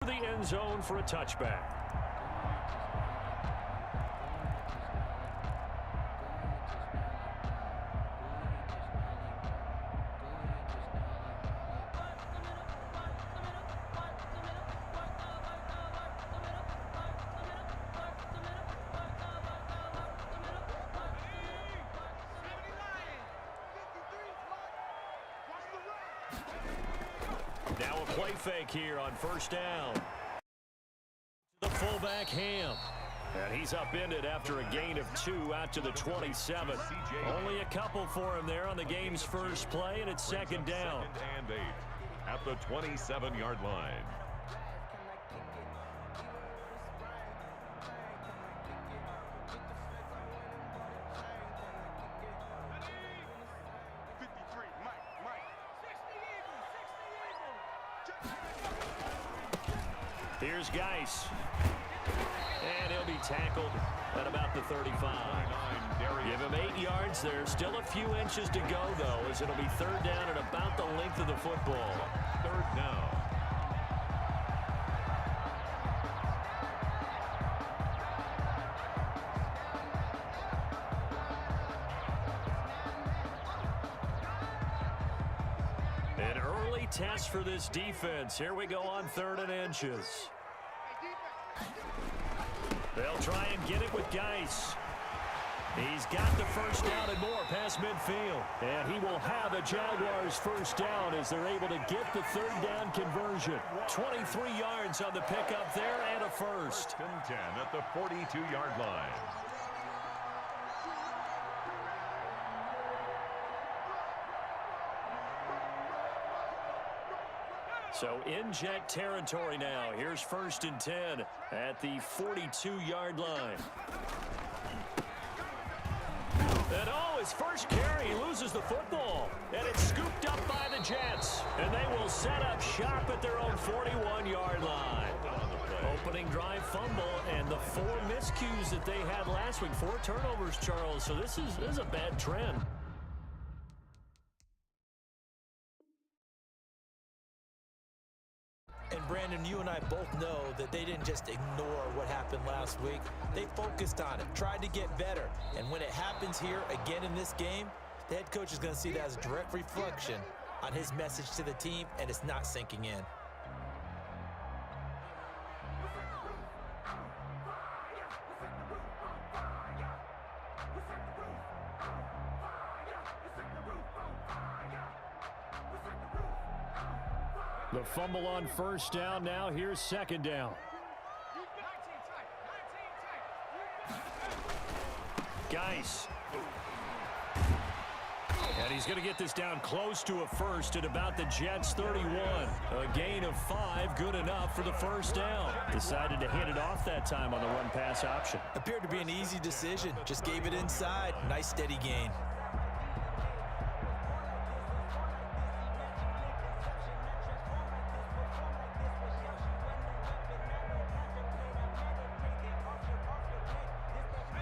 the end zone for a touchback. Now a play fake here on first down. The fullback Ham. And he's upended after a gain of 2 out to the 27. Only a couple for him there on the game's first play, and it's second down. And 8 at the 27-yard line. Here's Geis. And he'll be tackled at about the 35. Give him 8 yards there. Still a few inches to go, though, as it'll be third down at about the length of the football. Third down. An early test for this defense. Here we go on 3rd and inches. They'll try and get it with Geis. He's got the first down and more past midfield. And he will have a Jaguars first down as they're able to get the third down conversion. 23 yards on the pickup there and a first. 10 at the 42-yard line. So inject territory now. Here's 1st and 10 at the 42-yard line. And his first carry loses the football. And it's scooped up by the Jets. And they will set up shop at their own 41-yard line. Opening drive fumble and the 4 miscues that they had last week. 4 turnovers, Charles. So this is a bad trend. And Brandon, you and I both know that they didn't just ignore what happened last week. They focused on it, tried to get better. And when it happens here again in this game, the head coach is going to see that as a direct reflection on his message to the team, and it's not sinking in. The fumble on first down now. Here's second down. Geis. And he's going to get this down close to a first at about the Jets' 31. A gain of 5, good enough for the first down. Decided to hit it off that time on the run-pass option. Appeared to be an easy decision. Just gave it inside. Nice steady gain.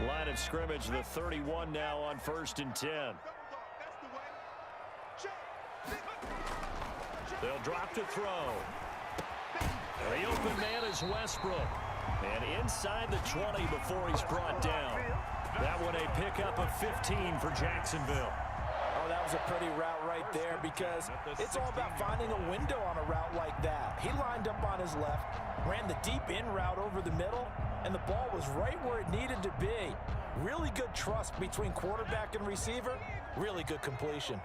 Line of scrimmage, the 31 now on 1st and 10. They'll drop to throw. The open man is Westbrook. And inside the 20 before he's brought down. That one a pickup of 15 for Jacksonville. Oh, that was a pretty route right there because it's all about finding a window on a route like that. He lined up on his left, ran the deep in route over the middle, and the ball was right where it needed to be. Really good trust between quarterback and receiver. Really good completion.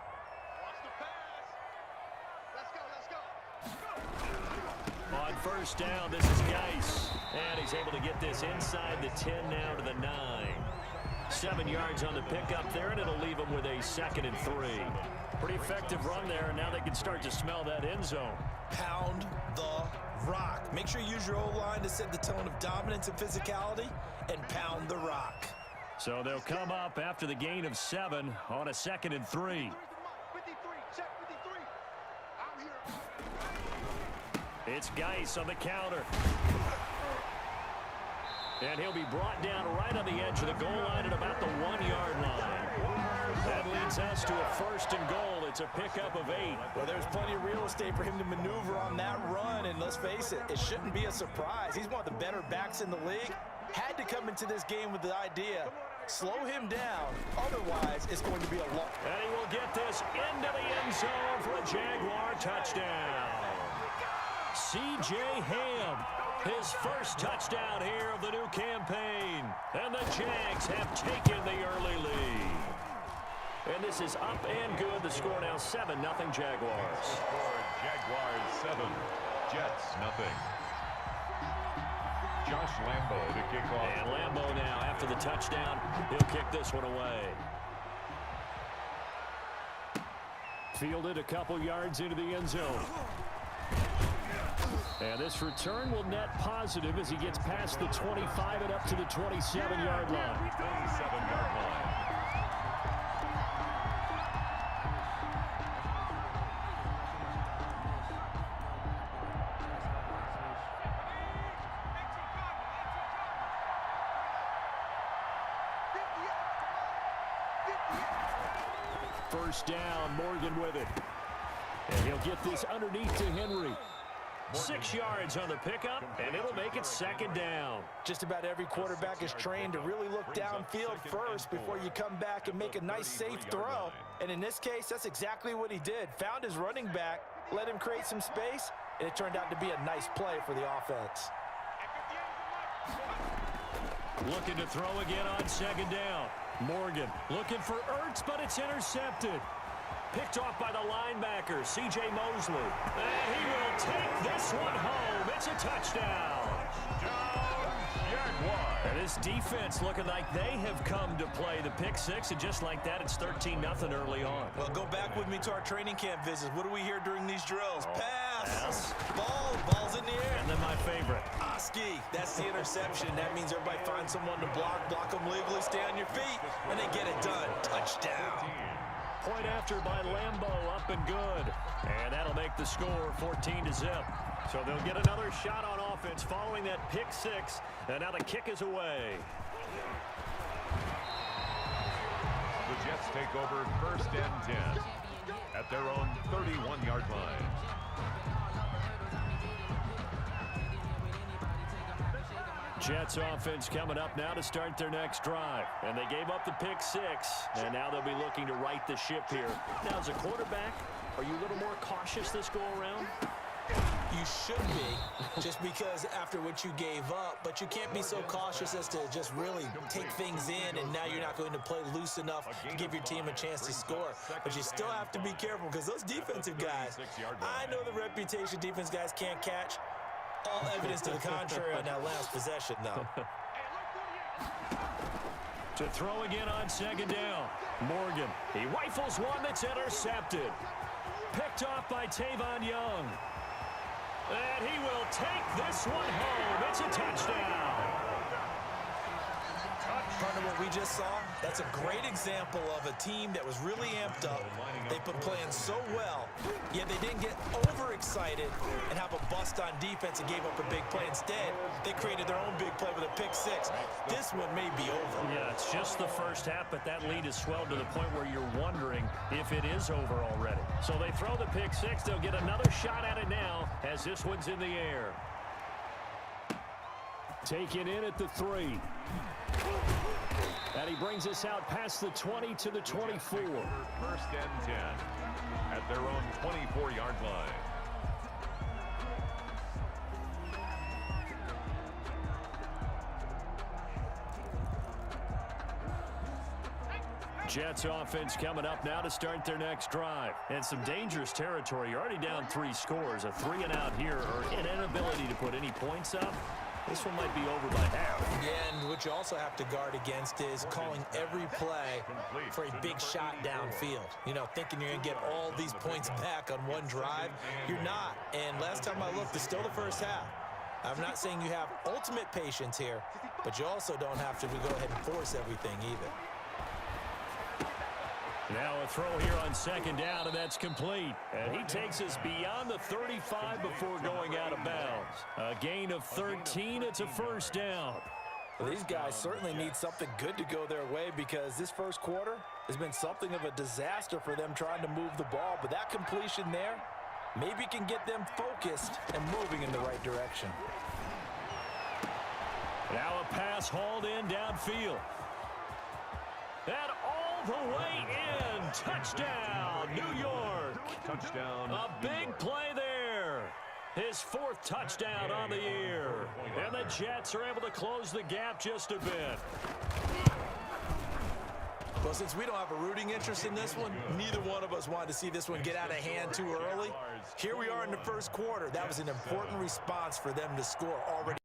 On first down, this is Geis. And he's able to get this inside the 10 now to the 9. 7 yards on the pickup there, and it'll leave them with a 2nd and 3. Pretty effective run there, and now they can start to smell that end zone. Pound the rock. Make sure you use your O-line to set the tone of dominance and physicality, and pound the rock. So they'll come up after the gain of 7 on a 2nd and 3. It's Geis on the counter. And he'll be brought down right on the edge of the goal line at about the 1-yard line. That leads us to a 1st and goal. It's a pickup of 8. Well, there's plenty of real estate for him to maneuver on that run, and let's face it, it shouldn't be a surprise. He's one of the better backs in the league. Had to come into this game with the idea, slow him down, otherwise it's going to be a loss. And he will get this into the end zone for a Jaguar touchdown. C.J. Ham, his first touchdown here of the new campaign. And the Jags have taken the early lead. And this is up and good. The score now 7-0 Jaguars. Score Jaguars 7, Jets nothing. Josh Lambo to kick off. And Lambo now, after the touchdown, he'll kick this one away. Fielded a couple yards into the end zone. And this return will net positive as he gets past the 25 and up to the 27-yard line. 27-yard line. First down, Morgan with it. And he'll get this underneath to Henry. 6 yards on the pickup, and it'll make it 2nd down. Just about every quarterback is trained to really look downfield first before you come back and make a nice, safe throw. And in this case, that's exactly what he did. Found his running back, let him create some space, and it turned out to be a nice play for the offense. Looking to throw again on 2nd down. Morgan looking for Ertz, but it's intercepted. Picked off by the linebacker, C.J. Mosley. And he will take this one home. It's a touchdown. Jaguars. And this defense looking like they have come to play the pick 6, and just like that, it's 13-0 early on. Well, go back with me to our training camp visits. What do we hear during these drills? Pass. Ball's in the air. And then my favorite. Ski. That's the interception. That means everybody finds someone to block them legally, stay on your feet, and they get it done. Touchdown. Point after by Lambo, up and good. And that'll make the score 14-0. So they'll get another shot on offense following that pick 6. And now the kick is away. The Jets take over 1st and 10 at their own 31-yard line. Jets offense coming up now to start their next drive. And they gave up the pick 6, and now they'll be looking to right the ship here. Now, as a quarterback, are you a little more cautious this go-around? You should be, just because after what you gave up, but you can't be so cautious as to just really take things in, and now you're not going to play loose enough to give your team a chance to score. But you still have to be careful, because those defensive guys, I know the reputation defense guys can't catch. All evidence to the contrary on that last possession, though. To throw again on 2nd down. Morgan, he rifles one that's intercepted. Picked off by Tavon Young. And he will take this one home. It's a touchdown. Partner, what we just saw, that's a great example of a team that was really amped up. They've been playing so well, yet they didn't get overexcited and have a bust on defense and gave up a big play. Instead, they created their own big play with a pick 6. This one may be over. Yeah, it's just the first half, but that lead has swelled to the point where you're wondering if it is over already. So they throw the pick 6. They'll get another shot at it now as this one's in the air. Taken in at the 3. And he brings us out past the 20 to the 24. 1st and 10 at their own 24-yard line. Jets offense coming up now to start their next drive. And some dangerous territory. You're already down 3 scores. A 3-and-out here, or an inability to put any points up. This one might be over by half. Yeah, and what you also have to guard against is calling every play for a big shot downfield. You know, thinking you're going to get all these points back on one drive. You're not. And last time I looked, it's still the first half. I'm not saying you have ultimate patience here, but you also don't have to go ahead and force everything either. Now a throw here on 2nd down, and that's complete. And he takes us beyond the 35 before going out of bounds. A gain of 13. It's a 1st down. Well, these guys certainly need something good to go their way because this first quarter has been something of a disaster for them trying to move the ball. But that completion there maybe can get them focused and moving in the right direction. Now a pass hauled in downfield. And all the way in. Touchdown, New York. Touchdown. A big play there. His fourth touchdown on the year. And the Jets are able to close the gap just a bit. Well, since we don't have a rooting interest in this one, neither one of us wanted to see this one get out of hand too early. Here we are in the first quarter. That was an important response for them to score already.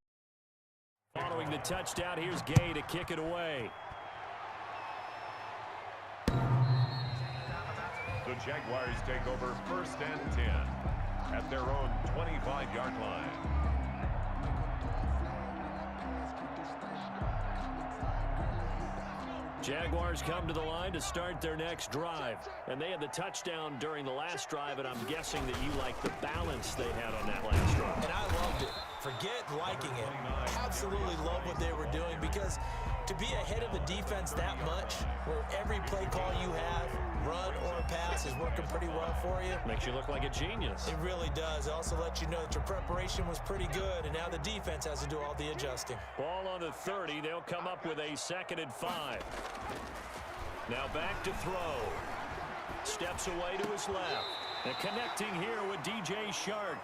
Following the touchdown, here's Gay to kick it away. The Jaguars take over 1st and 10 at their own 25-yard line. Jaguars come to the line to start their next drive. And they had the touchdown during the last drive, and I'm guessing that you like the balance they had on that last drive. And I loved it. Forget liking it. Absolutely love what they were doing because to be ahead of a defense that much, where every play call you have, run or pass, is working pretty well for you. Makes you look like a genius. It really does. It also lets you know that your preparation was pretty good, and now the defense has to do all the adjusting. Ball on the 30. They'll come up with a 2nd and 5. Now back to throw. Steps away to his left. And connecting here with DJ Shark.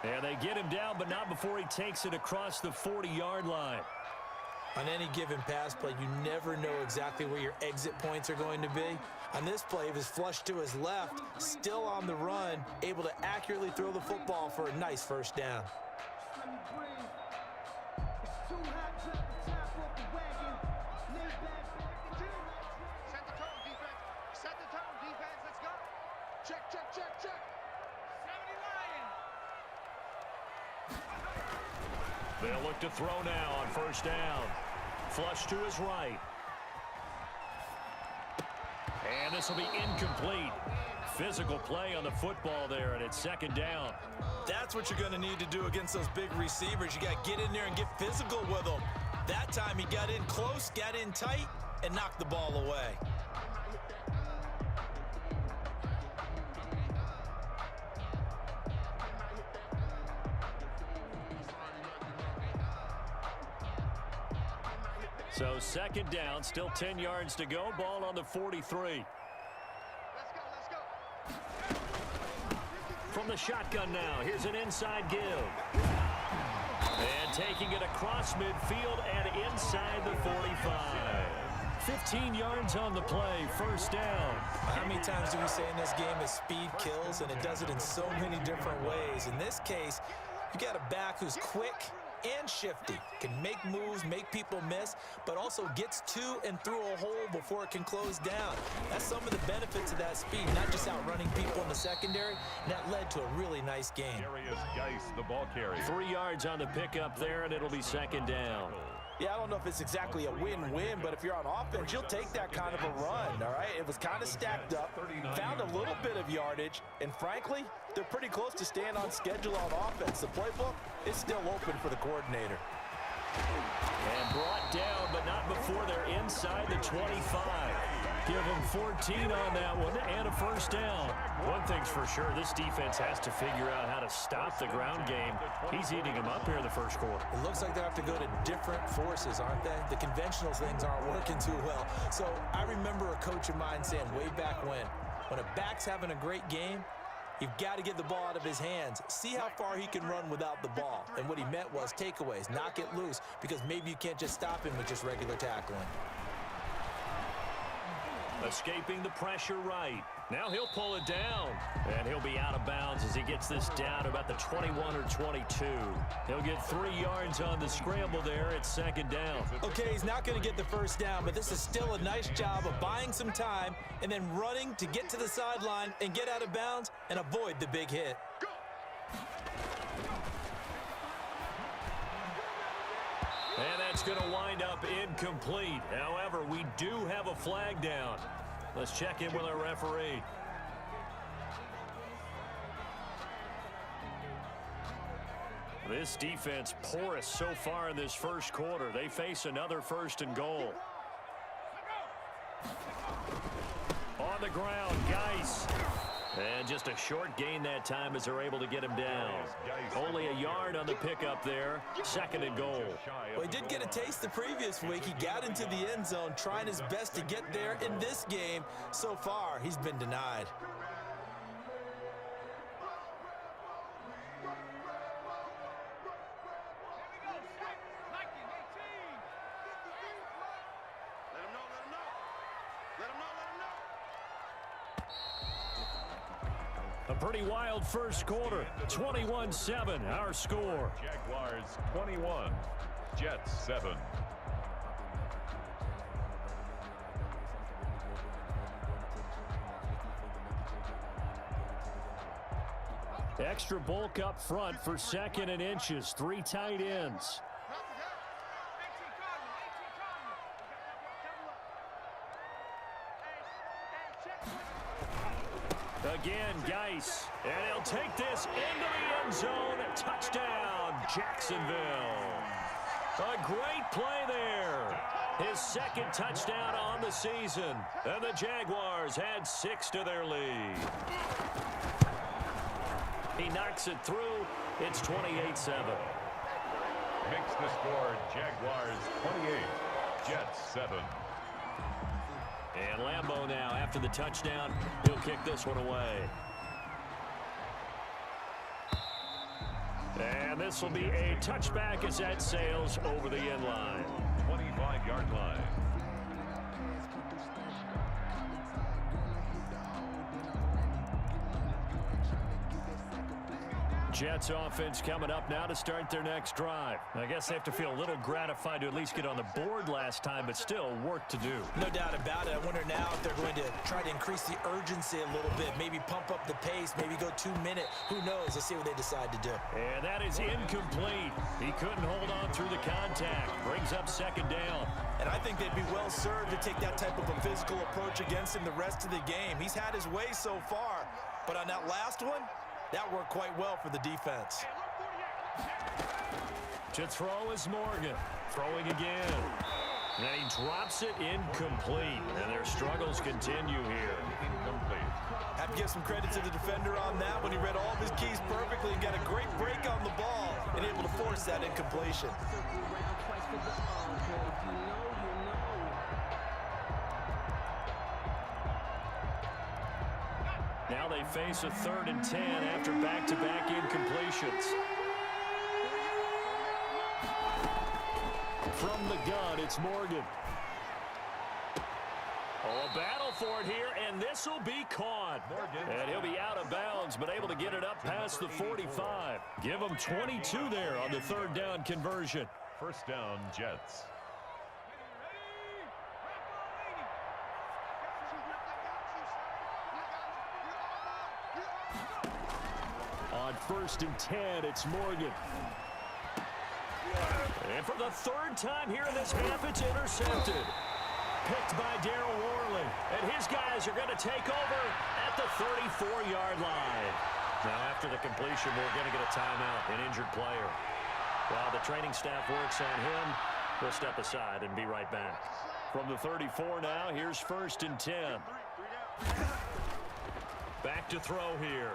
And they get him down, but not before he takes it across the 40-yard line. On any given pass play, you never know exactly where your exit points are going to be. On this play, he was flushed to his left, still on the run, able to accurately throw the football for a nice first down. They'll look to throw now on 1st down. Flush to his right. And this will be incomplete. Physical play on the football there, and it's 2nd down. That's what you're going to need to do against those big receivers. You got to get in there and get physical with them. That time he got in close, got in tight, and knocked the ball away. So 2nd down, still 10 yards to go. Ball on the 43. From the shotgun now, here's an inside give. And taking it across midfield and inside the 45. 15 yards on the play, 1st down. How many times do we say in this game that speed kills, and it does it in so many different ways? In this case, you got a back who's quick and shifty, can make moves, make people miss, but also gets to and through a hole before it can close down. That's some of the benefits of that speed, not just outrunning people in the secondary, and that led to a really nice game. Darius Geis, the ball carrier. 3 yards on the pickup there, and it'll be 2nd down. Yeah, I don't know if it's exactly a win-win, but if you're on offense, you'll take that kind of a run, all right? It was kind of stacked up, found a little bit of yardage, and frankly, they're pretty close to staying on schedule on offense. The playbook is still open for the coordinator. And brought down, but not before they're inside the 25. Give them 14 on that one and a 1st down. One thing's for sure, this defense has to figure out how to stop the ground game. He's eating them up here in the first quarter. It looks like they have to go to different forces, aren't they? The conventional things aren't working too well. So I remember a coach of mine saying way back when a back's having a great game, you've got to get the ball out of his hands. See how far he can run without the ball. And what he meant was takeaways, knock it loose, because maybe you can't just stop him with just regular tackling. Escaping the pressure right. Now he'll pull it down. And he'll be out of bounds as he gets this down to about the 21 or 22. He'll get 3 yards on the scramble there at 2nd down. Okay, he's not going to get the 1st down, but this is still a nice job of buying some time and then running to get to the sideline and get out of bounds and avoid the big hit. And that's going to wind up incomplete. However, we do have a flag down. Let's check in with our referee. This defense porous so far in this first quarter. They face another 1st and goal. On the ground, Geis. And just a short gain that time as they're able to get him down. Only a yard on the pickup there. 2nd and goal. Well, he did get a taste the previous week. He got into the end zone, trying his best to get there in this game. So far, he's been denied. A pretty wild first quarter. 21-7, our score. Jaguars 21, Jets 7. Extra bulk up front for 2nd and inches. 3 tight ends. Again, Geis. And he'll take this into the end zone. Touchdown, Jacksonville. A great play there. His 2nd touchdown on the season. And the Jaguars add 6 to their lead. He knocks it through. It's 28-7. Makes the score Jaguars 28, Jets 7. And Lambeau now, after the touchdown, he'll kick this one away. And this will be a touchback as that sails over the end line. 25-yard line. Jets offense coming up now to start their next drive. I guess they have to feel a little gratified to at least get on the board last time, but still work to do. No doubt about it. I wonder now if they're going to try to increase the urgency a little bit, maybe pump up the pace, maybe go 2-minute. Who knows? Let's see what they decide to do. And that is incomplete. He couldn't hold on through the contact. Brings up 2nd down. And I think they'd be well served to take that type of a physical approach against him the rest of the game. He's had his way so far, but on that last one, that worked quite well for the defense. To throw is Morgan. Throwing again. And he drops it incomplete. And their struggles continue here. Incomplete. Have to give some credit to the defender on that when he read all of his keys perfectly and got a great break on the ball and able to force that incompletion. Now they face a 3rd and 10 after back-to-back incompletions. From the gun, it's Morgan. Oh, a battle for it here, and this will be caught. And he'll be out of bounds, but able to get it up past the 45. Give him 22 there on the 3rd down conversion. 1st down, Jets. On 1st and 10, it's Morgan. And for the 3rd time here in this half, it's intercepted. Picked by Darryl Worley. And his guys are going to take over at the 34-yard line. Now, after the completion, we're going to get a timeout, an injured player. While the training staff works on him, we'll step aside and be right back. From the 34 now, here's 1st and 10. Back to throw here.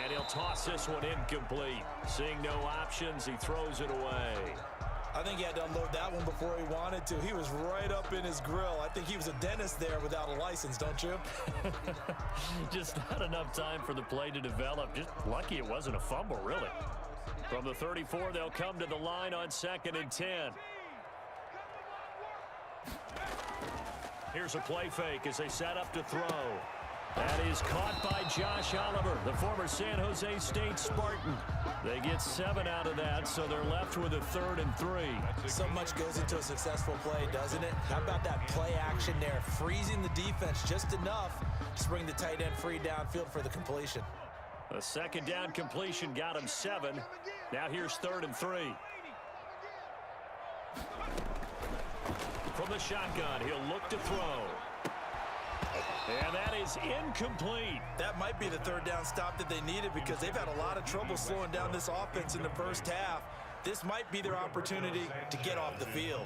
And he'll toss this one incomplete. Seeing no options, he throws it away. I think he had to unload that one before he wanted to. He was right up in his grill. I think he was a dentist there without a license, don't you? Just not enough time for the play to develop. Just lucky it wasn't a fumble, really. From the 34, they'll come to the line on 2nd and 10. Here's a play fake as they set up to throw. That is caught by Josh Oliver, the former San Jose State Spartan. They get 7 out of that, so they're left with a 3rd and 3. So much goes into a successful play, doesn't it? How about that play action there, freezing the defense just enough to bring the tight end free downfield for the completion. A 2nd down completion got him 7. Now here's 3rd and 3. From the shotgun, he'll look to throw. And that is incomplete. That might be the third down stop that they needed because they've had a lot of trouble slowing down this offense in the first half. This might be their opportunity to get off the field.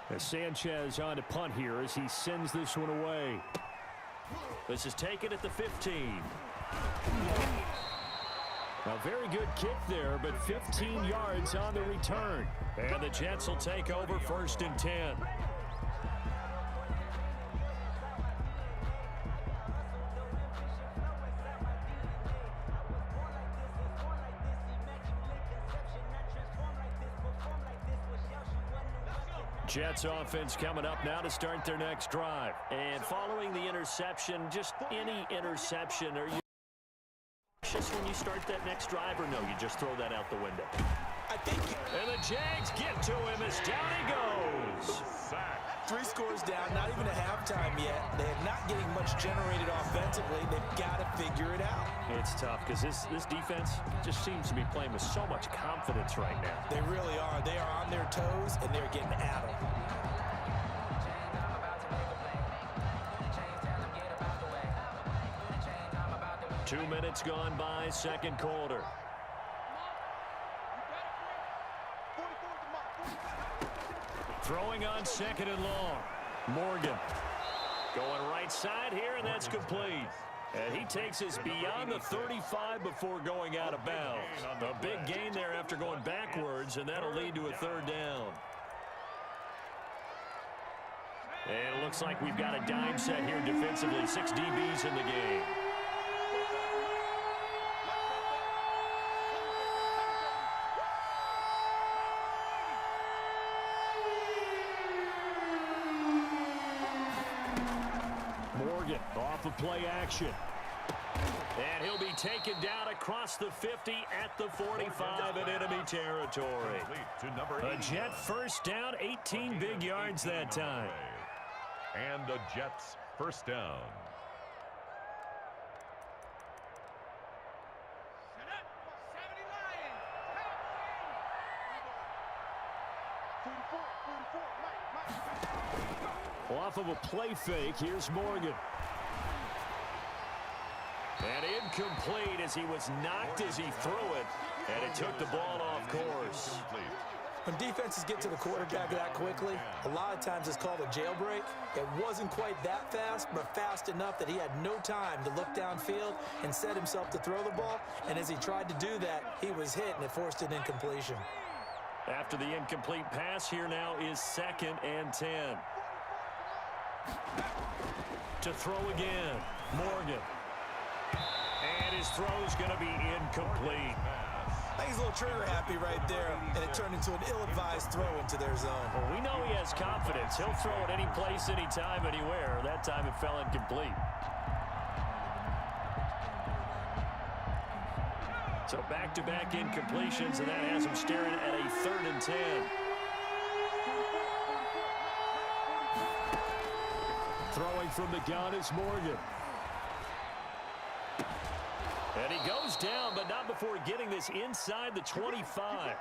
As Sanchez on to punt here as he sends this one away. This is taken at the 15. A very good kick there, but 15 yards on the return. And the Jets will take over 1st and 10. Jets offense coming up now to start their next drive. And following the interception, just any interception, are you cautious when you start that next drive, or no, you just throw that out the window? I think. And the Jags get to him as down he goes. 3 scores down, not even a halftime yet. They're not getting much generated offensively. They've got to figure it out. It's tough because this defense just seems to be playing with so much confidence right now. They really are. They are on their toes, and they're getting at them. Two minutes gone by, second quarter. Throwing on second and long. Morgan going right side here, and that's complete. And he takes us beyond the 35 before going out of bounds. A big gain there after going backwards, and that'll lead to a third down. And it looks like we've got a dime set here defensively. 6 DBs in the game. Morgan off of play action. And he'll be taken down across the 50 at the 45 in enemy territory. A Jet first down, 18 big yards that time. And the Jets first down. Off of a play fake, here's Morgan. And incomplete as he was knocked as he threw it. And it took the ball off course. When defenses get to the quarterback that quickly, a lot of times it's called a jailbreak. It wasn't quite that fast, but fast enough that he had no time to look downfield and set himself to throw the ball. And as he tried to do that, he was hit, and it forced an incompletion. After the incomplete pass, here now is 2nd and 10. To throw again, Morgan. And his throw's going to be incomplete. I think he's a little trigger happy right there, and it turned into an ill-advised throw into their zone. Well, we know he has confidence. He'll throw it any place, anytime, anywhere. That time it fell incomplete. So back-to-back incompletions, and that has him staring at a 3rd and 10. Throwing from the gun is Morgan. And he goes down, but not before getting this inside the 25.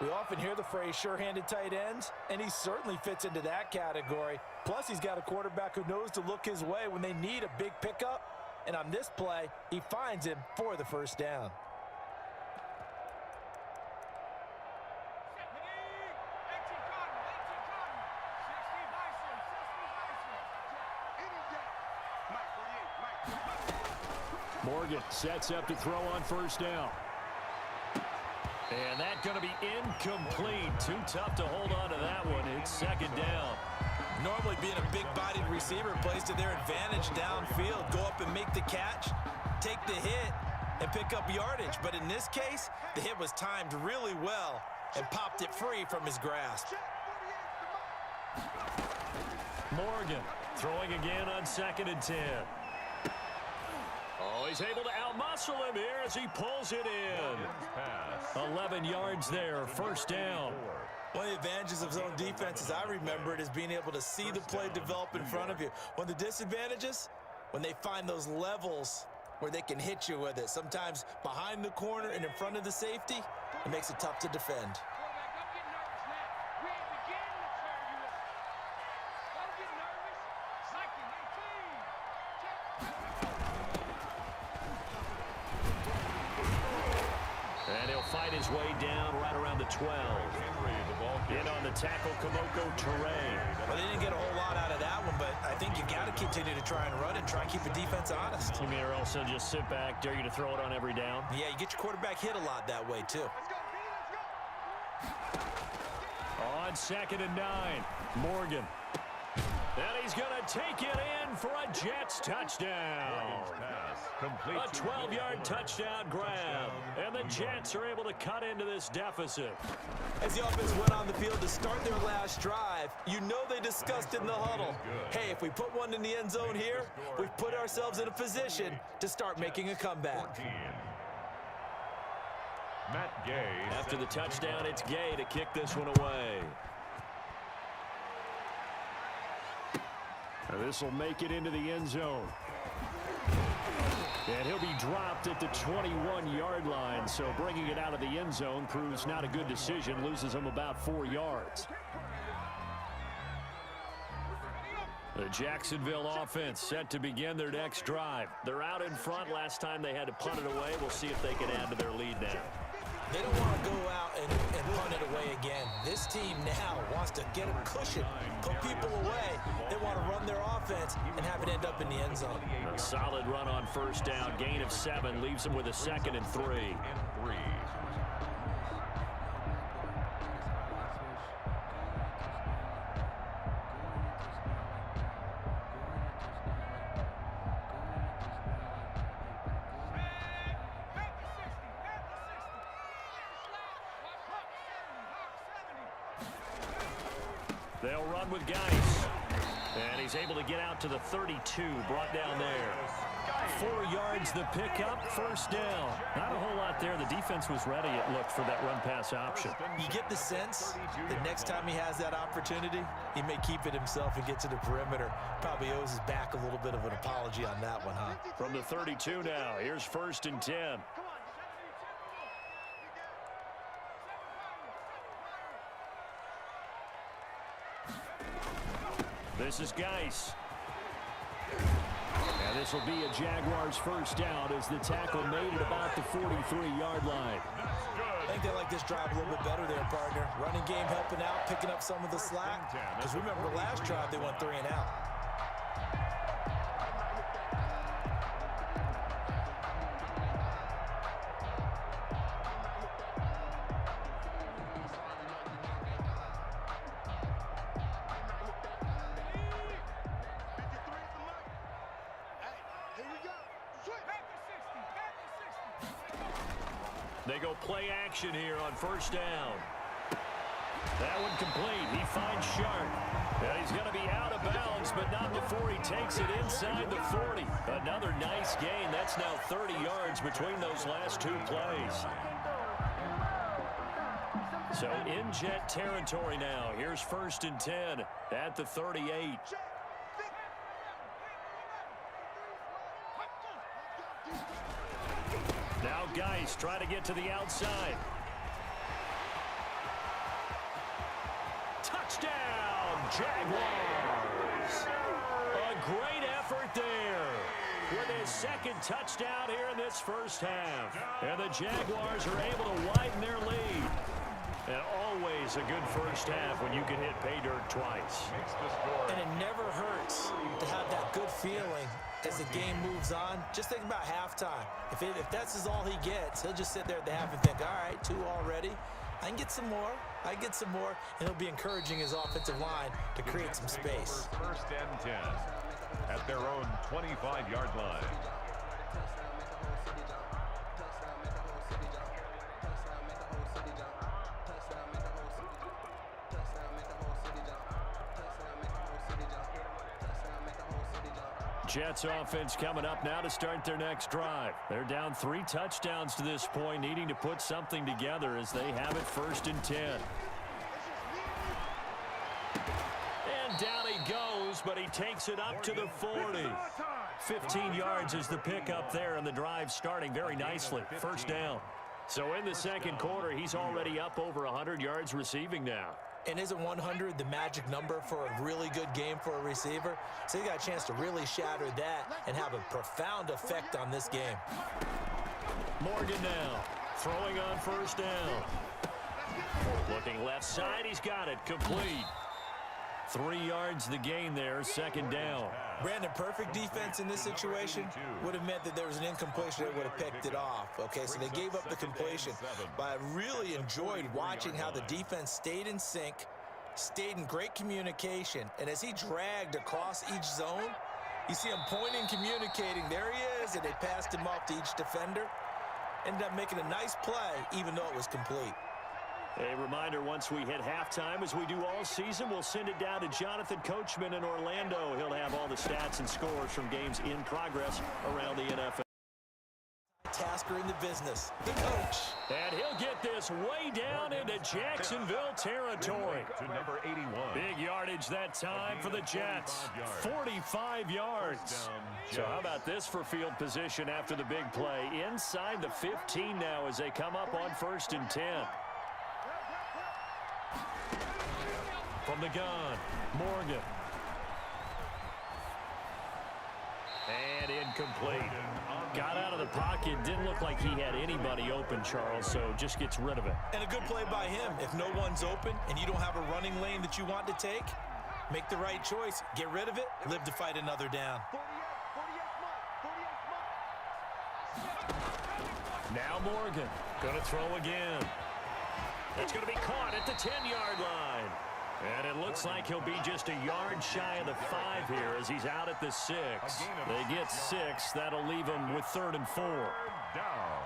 We often hear the phrase sure-handed tight ends, and he certainly fits into that category. Plus, he's got a quarterback who knows to look his way when they need a big pickup. And on this play, he finds him for the first down. Morgan sets up to throw on first down. And that's going to be incomplete. Too tough to hold on to that one. It's 2nd down. Normally being a big-bodied receiver plays to their advantage downfield. Go up and make the catch, take the hit, and pick up yardage. But in this case, the hit was timed really well and popped it free from his grasp. Morgan throwing again on 2nd and 10. Oh, he's able to outmuscle him here as he pulls it in. 11 yards there, first down. One of the advantages of zone defense, as I remember it, is being able to see the play develop in front of you. One of the disadvantages, when they find those levels where they can hit you with it, sometimes behind the corner and in front of the safety, it makes it tough to defend. And he'll fight his way down right around the 12. In on the tackle, Kamoko Toure. Well, they didn't get a whole lot out of that one, but I think you got to continue to try and run and try and keep the defense honest. You mean or also just sit back, dare you to throw it on every down? Yeah, you get your quarterback hit a lot that way, too. On 2nd and 9, Morgan. And he's going to take it in for a Jets touchdown. A 12-yard touchdown grab. And the Jets are able to cut into this deficit. As the offense went on the field to start their last drive, you know they discussed in the huddle, hey, if we put one in the end zone here, we've put ourselves in a position to start making a comeback. Matt Gay. After the touchdown, it's Gay to kick this one away. This will make it into the end zone. And he'll be dropped at the 21-yard line, so bringing it out of the end zone proves not a good decision, loses him about 4 yards. The Jacksonville offense set to begin their next drive. They're out in front. Last time they had to punt it away. We'll see if they can add to their lead now. They don't want to go out and punt it away again. This team now wants to get a cushion, put people away. They want to run their offense and have it end up in the end zone. A solid run on first down. Gain of 7 leaves them with a 2nd and 3. They'll run with Geis. And he's able to get out to the 32, brought down there. 4 yards the pickup, first down. Not a whole lot there. The defense was ready, it looked, for that run-pass option. You get the sense that next time he has that opportunity, he may keep it himself and get to the perimeter. Probably owes his back a little bit of an apology on that one, huh? From the 32 now, here's 1st and 10. This is Geis. And this will be a Jaguars first down as the tackle made it about the 43-yard line. I think they like this drive a little bit better there, partner. Running game helping out, picking up some of the slack. Because remember, the last drive they went 3 and out. They go play action here on first down. That one complete. He finds Sharp. And he's going to be out of bounds, but not before he takes it inside the 40. Another nice gain. That's now 30 yards between those last 2 plays. So in Jet territory now. Here's 1st and 10 at the 38. Now Geis try to get to the outside. Touchdown, Jaguars! A great effort there with his 2nd touchdown here in this first half. And the Jaguars are able to widen their lead. And always a good first half when you can hit pay dirt twice. And it never hurts to have that good feeling as the game moves on. Just think about halftime. If that's all he gets, he'll just sit there at the half and think, all right, 2 already. I can get some more. I can get some more. And he'll be encouraging his offensive line to create some space. 1st and 10 at their own 25-yard line. Jets offense coming up now to start their next drive. They're down 3 touchdowns to this point, needing to put something together as they have it 1st and 10. And down he goes, but he takes it up to the 40. 15 yards is the pickup there, and the drive starting very nicely. First down. So in the second quarter, he's already up over 100 yards receiving now. And isn't 100 the magic number for a really good game for a receiver? So he got a chance to really shatter that and have a profound effect on this game. Morgan now. Throwing on first down. Looking left side, he's got it. Complete. 3 yards the gain there, second down. Brandon, perfect defense in this situation would have meant that there was an incompletion that would have picked it off. Okay, so they gave up the completion. But I really enjoyed watching how the defense stayed in sync, stayed in great communication, and as he dragged across each zone, you see him pointing, communicating. There he is, and they passed him off to each defender. Ended up making a nice play, even though it was complete. A reminder, once we hit halftime, as we do all season, we'll send it down to Jonathan Coachman in Orlando. He'll have all the stats and scores from games in progress around the NFL. Tasker in the business, the coach. And he'll get this way down into Jacksonville territory. To number 81. Big yardage that time for the Jets. 45 yards. So how about this for field position after the big play? Inside the 15 now as they come up on 1st and 10. From the gun, Morgan. And incomplete. Got out of the pocket. Didn't look like he had anybody open, Charles, so just gets rid of it. And a good play by him. If no one's open and you don't have a running lane that you want to take, make the right choice. Get rid of it. Live to fight another down. Now Morgan. Going to throw again. It's going to be caught at the 10-yard line. And it looks like he'll be just a yard shy of the 5 here as he's out at the 6. They get 6. That'll leave him with 3rd and 4. Down.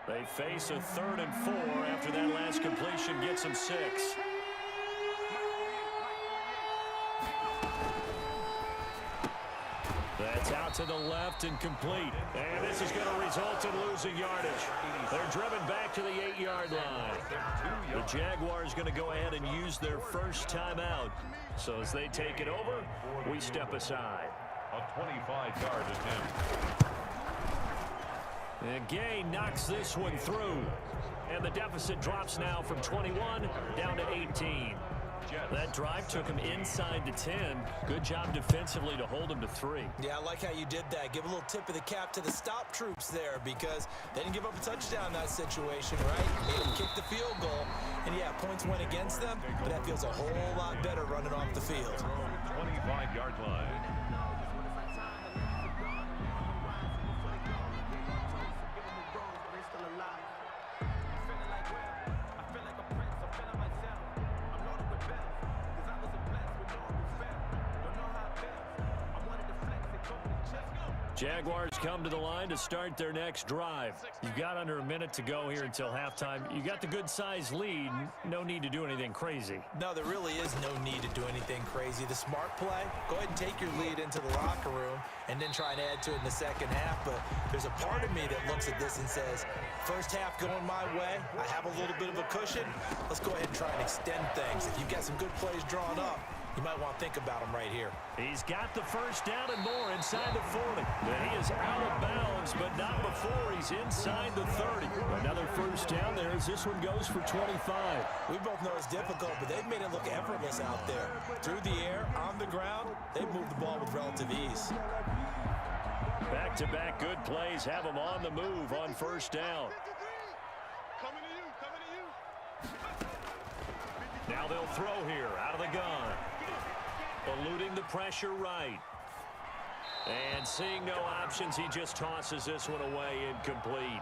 They face a 3rd and 4 after that last completion gets them 6. That's out to the left and complete. And this is going to result in losing yardage. They're driven back to the 8-yard line. The Jaguars going to go ahead and use their first timeout. So as they take it over, we step aside. A 25-yard attempt. And Gay knocks this one through. And the deficit drops now from 21 down to 18. That drive took him inside the 10. Good job defensively to hold him to 3. Yeah, I like how you did that. Give a little tip of the cap to the stop troops there because they didn't give up a touchdown in that situation, right? Made them kick the field goal. And, yeah, points went against them, but that feels a whole lot better running off the field. 25-yard line. Jaguars come to the line to start their next drive. You've got under a minute to go here until halftime. You got the good-sized lead. No need to do anything crazy. No, there really is no need to do anything crazy. The smart play, go ahead and take your lead into the locker room and then try and add to it in the second half. But there's a part of me that looks at this and says, first half going my way, I have a little bit of a cushion. Let's go ahead and try and extend things. If you've got some good plays drawn up, you might want to think about them right here. He's got the first down and more inside the 40. He is out of bounds, but not before he's inside the 30. Another first down there as this one goes for 25. We both know it's difficult, but they've made it look effortless out there. Through the air, on the ground, they've moved the ball with relative ease. Back-to-back good plays have them on the move on first down. Now they'll throw here out of the gun. Eluding the pressure right. And seeing no options, he just tosses this one away incomplete.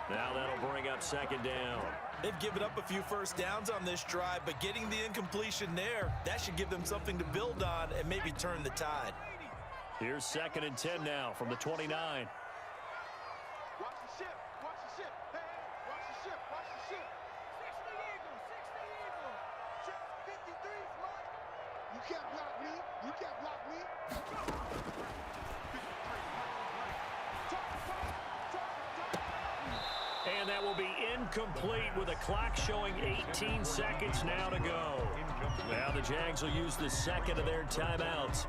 Now that'll bring up second down. They've given up a few first downs on this drive, but getting the incompletion there, that should give them something to build on and maybe turn the tide. Here's 2nd and 10 now from the 29. Watch the ship. Watch the ship. Hey, watch the ship. Watch the ship. 60 Eagle. 60 Eagle. Check 53 Smart. You can't block me. You can't block me. And that will be incomplete with a clock showing 18 seconds now to go. Now the Jags will use the second of their timeouts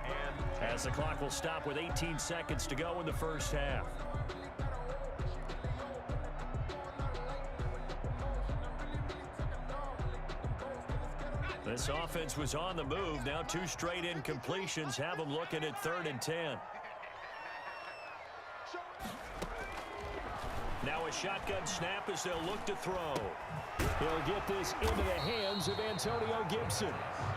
as the clock will stop with 18 seconds to go in the first half. This offense was on the move. Now 2 straight incompletions have them looking at 3rd and 10. Now a shotgun snap as they'll look to throw. He'll get this into the hands of Antonio Gibson.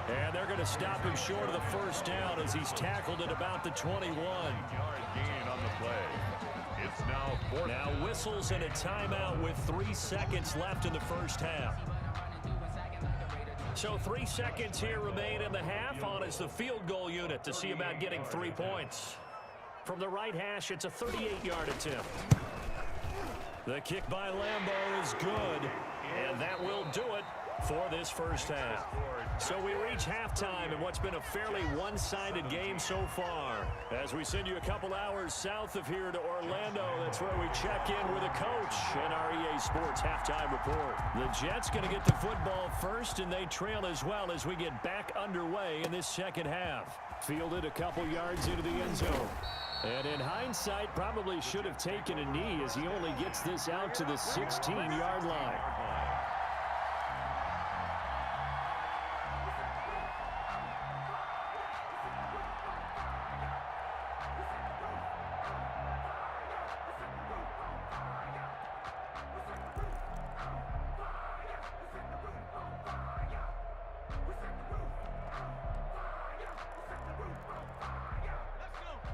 And they're going to stop him short of the first down as he's tackled at about the 21. Yard gain on the play. It's now 4th. Now whistles and a timeout with 3 seconds left in the first half. So 3 seconds here remain in the half on as the field goal unit to see about getting 3 points. From the right hash, it's a 38-yard attempt. The kick by Lambeau is good, and that will do it for this first half. So we reach halftime in what's been a fairly one-sided game so far. As we send you a couple hours south of here to Orlando, that's where we check in with a coach in our EA Sports Halftime Report. The Jets going to get the football first, and they trail as well as we get back underway in this second half. Fielded a couple yards into the end zone. And in hindsight, probably should have taken a knee as he only gets this out to the 16-yard line.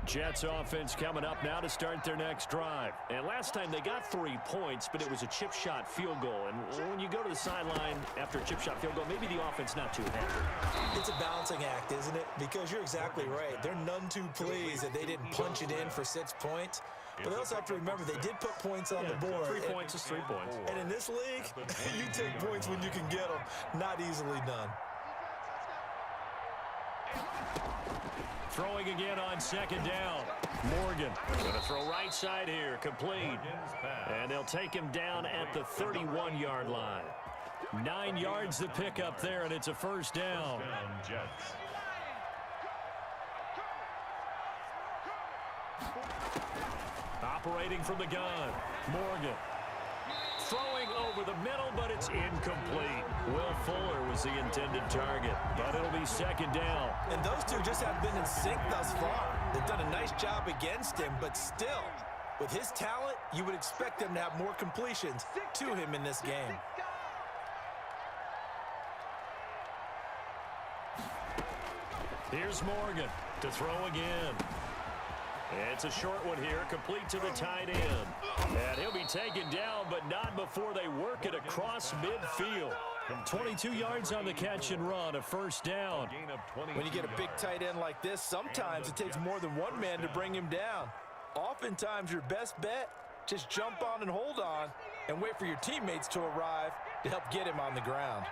Jets offense coming up now to start their next drive. And last time they got 3 points, but it was a chip shot field goal. And when you go to the sideline after a chip shot field goal, maybe the offense not too happy. It's a balancing act, isn't it? Because you're exactly right. They're none too pleased that they didn't punch it in for 6 points. But they also have to remember they did put points on the board. 3 points is 3 points. And in this league, you take points when you can get them. Not easily done. Throwing again on second down. Morgan going to throw right side here. Complete. And they'll take him down at the 31-yard line. 9 yards to pick up there, and it's a first down. Jets. Operating from the gun. Morgan. Throwing over the middle, but it's incomplete. Will Fuller was the intended target, but it'll be second down. And those two just have been in sync thus far. They've done a nice job against him, but still, with his talent, you would expect them to have more completions to him in this game. Here's Morgan to throw again. It's a short one here, complete to the tight end. And he'll be taken down, but not before they work it across midfield. 22 yards on the catch and run, a first down. When you get a big tight end like this, sometimes it takes more than one man to bring him down. Oftentimes, your best bet, just jump on and hold on and wait for your teammates to arrive to help get him on the ground.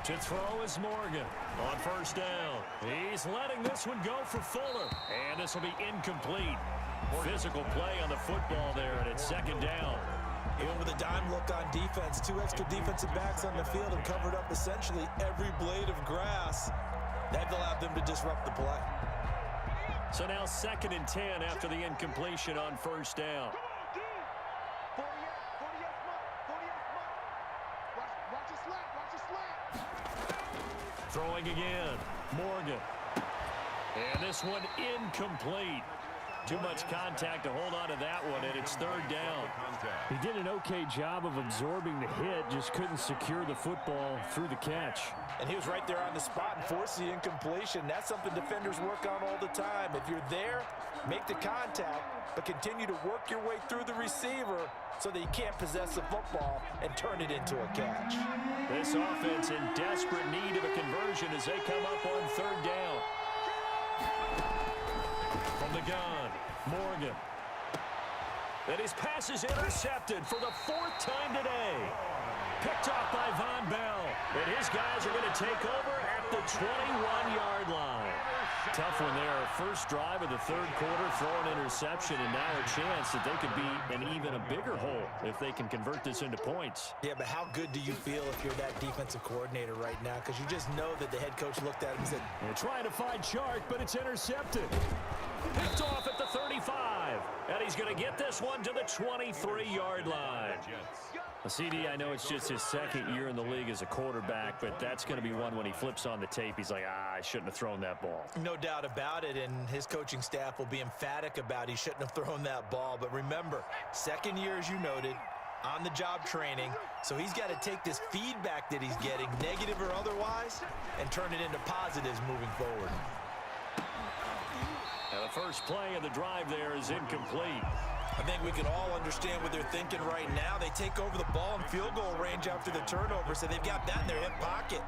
To throw is Morgan on first down. He's letting this one go for Fuller. And this will be incomplete. Physical play on the football there, and it's second down. He went with a dime look on defense. 2 extra defensive backs on the field and covered up essentially every blade of grass. That allowed them to disrupt the play. So now second and 10 after the incompletion on first down. Throwing again. Morgan. And this one incomplete. Too much contact to hold on to that one, and it's third down. He did an okay job of absorbing the hit, just couldn't secure the football through the catch. And he was right there on the spot and forced the incompletion. That's something defenders work on all the time. If you're there, make the contact, but continue to work your way through the receiver so that he can't possess the football and turn it into a catch. This offense in desperate need of a conversion as they come up on third down. From the gun, Morgan. And his pass is intercepted for the 4th time today. Picked off by Von Bell. And his guys are going to take over at the 21-yard line. Tough one there. First drive of the third quarter, throw an interception, and now a chance that they could be in even a bigger hole if they can convert this into points. Yeah, but how good do you feel if you're that defensive coordinator right now? Because you just know that the head coach looked at him and said, They're trying to find Chark, but it's intercepted. Picked off at the 35. And he's going to get this one to the 23-yard line. CD, I know it's just his second year in the league as a quarterback, but that's going to be one when he flips on the tape. He's like, I shouldn't have thrown that ball. No doubt about it, and his coaching staff will be emphatic about he shouldn't have thrown that ball. But remember, second year, as you noted, on-the-job training, so he's got to take this feedback that he's getting, negative or otherwise, and turn it into positives moving forward. Now the first play of the drive there is incomplete. I think we can all understand what they're thinking right now. They take over the ball in field goal range after the turnover, so they've got that in their hip pocket.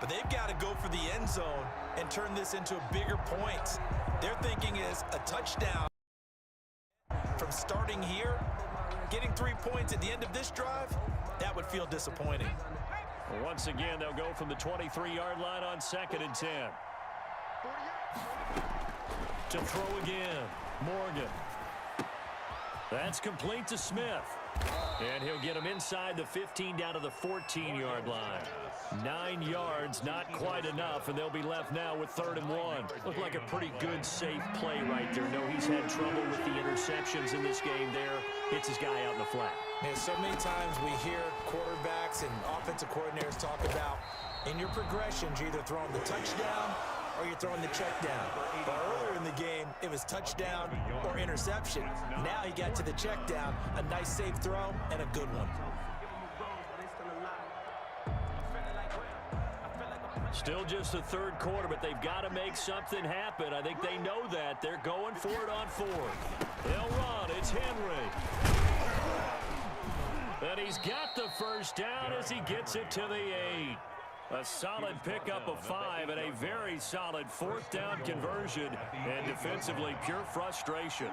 But they've got to go for the end zone and turn this into bigger points. Their thinking is a touchdown from starting here, getting 3 points at the end of this drive, that would feel disappointing. Well, once again, they'll go from the 23-yard line on 2nd and 10. To throw again, Morgan. That's complete to Smith. And he'll get him inside the 15 down to the 14-yard line. 9 yards, not quite enough, and they'll be left now with 3rd and 1. Looked like a pretty good, safe play right there. No, he's had trouble with the interceptions in this game there. Hits his guy out in the flat. Man, so many times we hear quarterbacks and offensive coordinators talk about in your progressions, you're either throwing the touchdown or you're throwing the check down. But earlier in the game, it was touchdown or interception. Now he got to the check down, a nice safe throw, and a good one. Still just the 3rd quarter, but they've got to make something happen. I think they know that. They're going for it on 4th. They'll run. It's Henry. And he's got the first down as he gets it to the 8. A solid pickup of 5 and a very solid 4th down conversion. And defensively, pure frustration.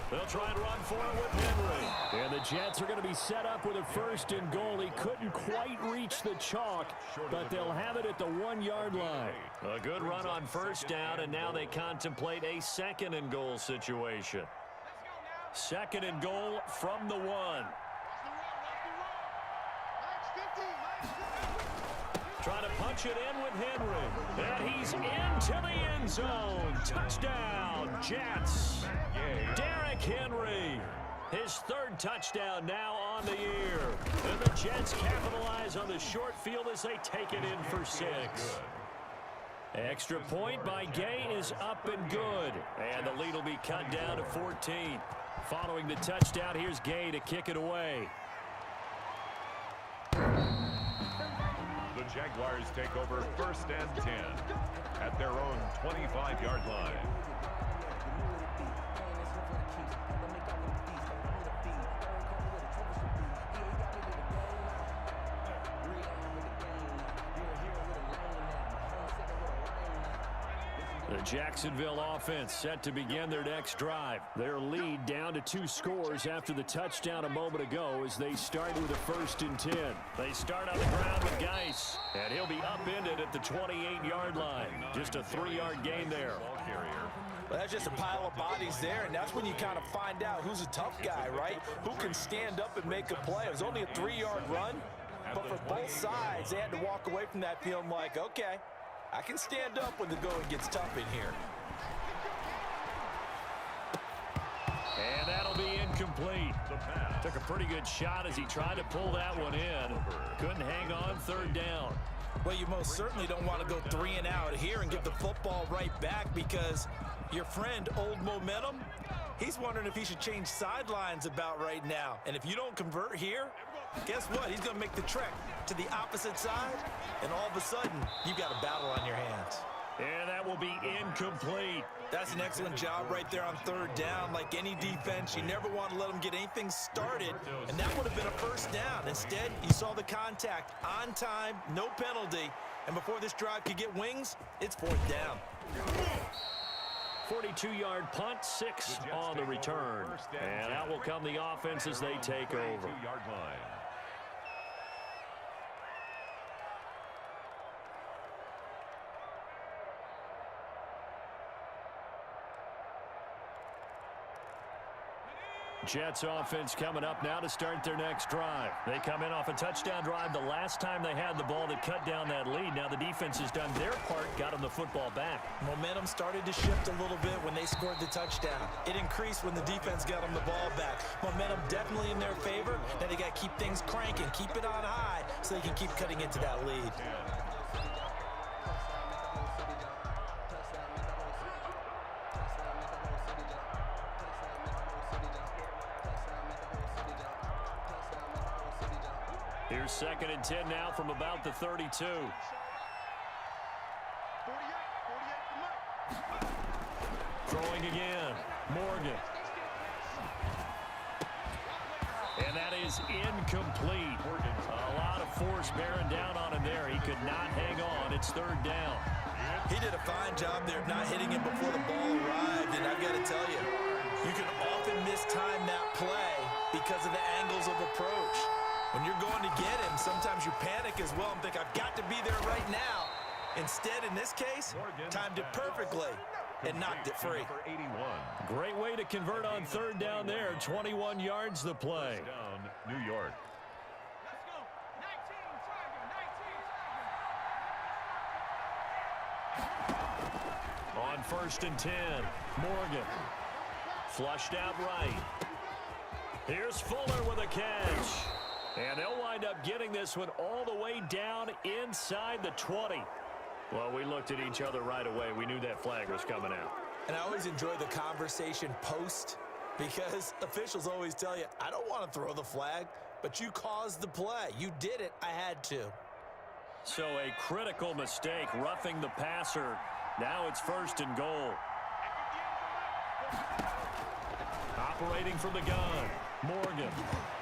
They'll try and run for it with Henry. And the Jets are going to be set up with a 1st and goal. He couldn't quite reach the chalk, but they'll have it at the 1-yard line. A good run on 1st down, and now they contemplate a 2nd and goal situation. 2nd and goal from the 1. Trying to punch it in with Henry. And he's into the end zone. Touchdown, Jets. Derrick Henry. His 3rd touchdown now on the year. And the Jets capitalize on the short field as they take it in for 6. Extra point by Gay is up and good. And the lead will be cut down to 14. Following the touchdown, here's Gay to kick it away. The Jaguars take over 1st and 10 at their own 25-yard line. The Jacksonville offense set to begin their next drive. Their lead down to 2 scores after the touchdown a moment ago as they start with a 1st and 10. They start on the ground with Geis, and he'll be upended at the 28-yard line. Just a 3-yard gain there. Well, that's just a pile of bodies there, and that's when you kind of find out who's a tough guy, right? Who can stand up and make a play. It was only a 3-yard run, but for both sides, they had to walk away from that feeling like, okay, I can stand up when the going gets tough in here. And that'll be incomplete. Took a pretty good shot as he tried to pull that one in. Couldn't hang on 3rd down. Well, you most certainly don't want to go 3 and out here and get the football right back because your friend, Old Momentum, he's wondering if he should change sidelines about right now. And if you don't convert here, guess what? He's going to make the trek to the opposite side, and all of a sudden, you've got a battle on your hands. And that will be incomplete. That's an excellent job right there on 3rd down. Like any defense, you never want to let them get anything started, and that would have been a 1st down. Instead, you saw the contact on time, no penalty, and before this drive could get wings, it's 4th down. 42-yard punt, 6 on the return. And out will come the offense as they take over. Jets offense coming up now to start their next drive. They come in off a touchdown drive the last time they had the ball that cut down that lead. Now the defense has done their part, got them the football back. Momentum started to shift a little bit when they scored the touchdown. It increased when the defense got them the ball back. Momentum definitely in their favor. Now they got to keep things cranking, keep it on high so they can keep cutting into that lead. Here's 2nd and 10 now from about the 32. 48, 48 to Mike. Throwing again. Morgan. And that is incomplete. A lot of force bearing down on him there. He could not hang on. It's 3rd down. He did a fine job there of not hitting him before the ball arrived, and I've got to tell you, you can often mistime that play because of the angles of approach. When you're going to get him, sometimes you panic as well and think, I've got to be there right now. Instead, in this case, timed it perfectly and knocked it free. 81. Great way to convert on 3rd down there. 21 yards the play. Down, New York. On 1st and 10, Morgan. Flushed out right. Here's Fuller with a catch. And they'll wind up getting this one all the way down inside the 20. Well, we looked at each other right away. We knew that flag was coming out. And I always enjoy the conversation post because officials always tell you, I don't want to throw the flag, but you caused the play. You did it. I had to. So a critical mistake, roughing the passer. Now it's 1st and goal. Operating from the gun. Morgan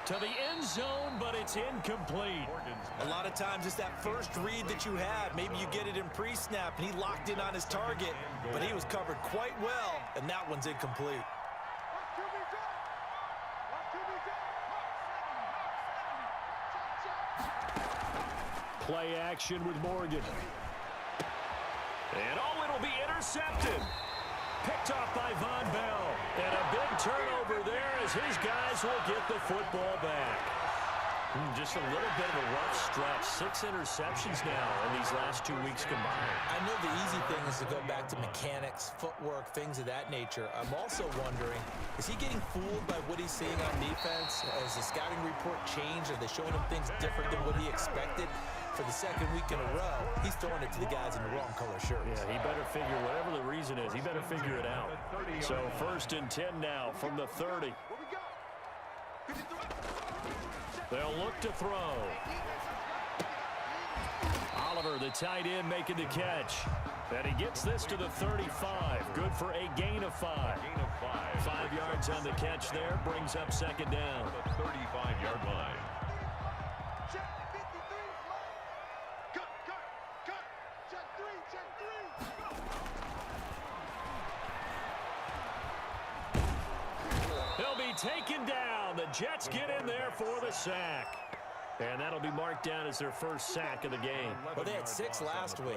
to the end zone, but it's incomplete. A lot of times it's that first read that you have. Maybe you get it in pre-snap, and he locked in on his target, but he was covered quite well, and that one's incomplete. Play action with Morgan. And it'll be intercepted. Picked off by Von Bell. And a big turnover there as his guys will get the football back. Just a little bit of a rough stretch. 6 interceptions now in these last 2 weeks combined. I know the easy thing is to go back to mechanics, footwork, things of that nature. I'm also wondering, is he getting fooled by what he's seeing on defense? Has the scouting report changed? Are they showing him things different than what he expected? For the 2nd week in a row, he's throwing it to the guys in the wrong color shirts. Yeah, he better figure, whatever the reason is, he better figure it out. So 1st and 10 now from the 30. They'll look to throw. Oliver, the tight end, making the catch. And he gets this to the 35. Good for a gain of 5. 5 yards on the catch there. Brings up 2nd down. The 35-yard line. He'll be taken down. The Jets get in there for the sack. And that'll be marked down as their first sack of the game. Well, they had 6 last week,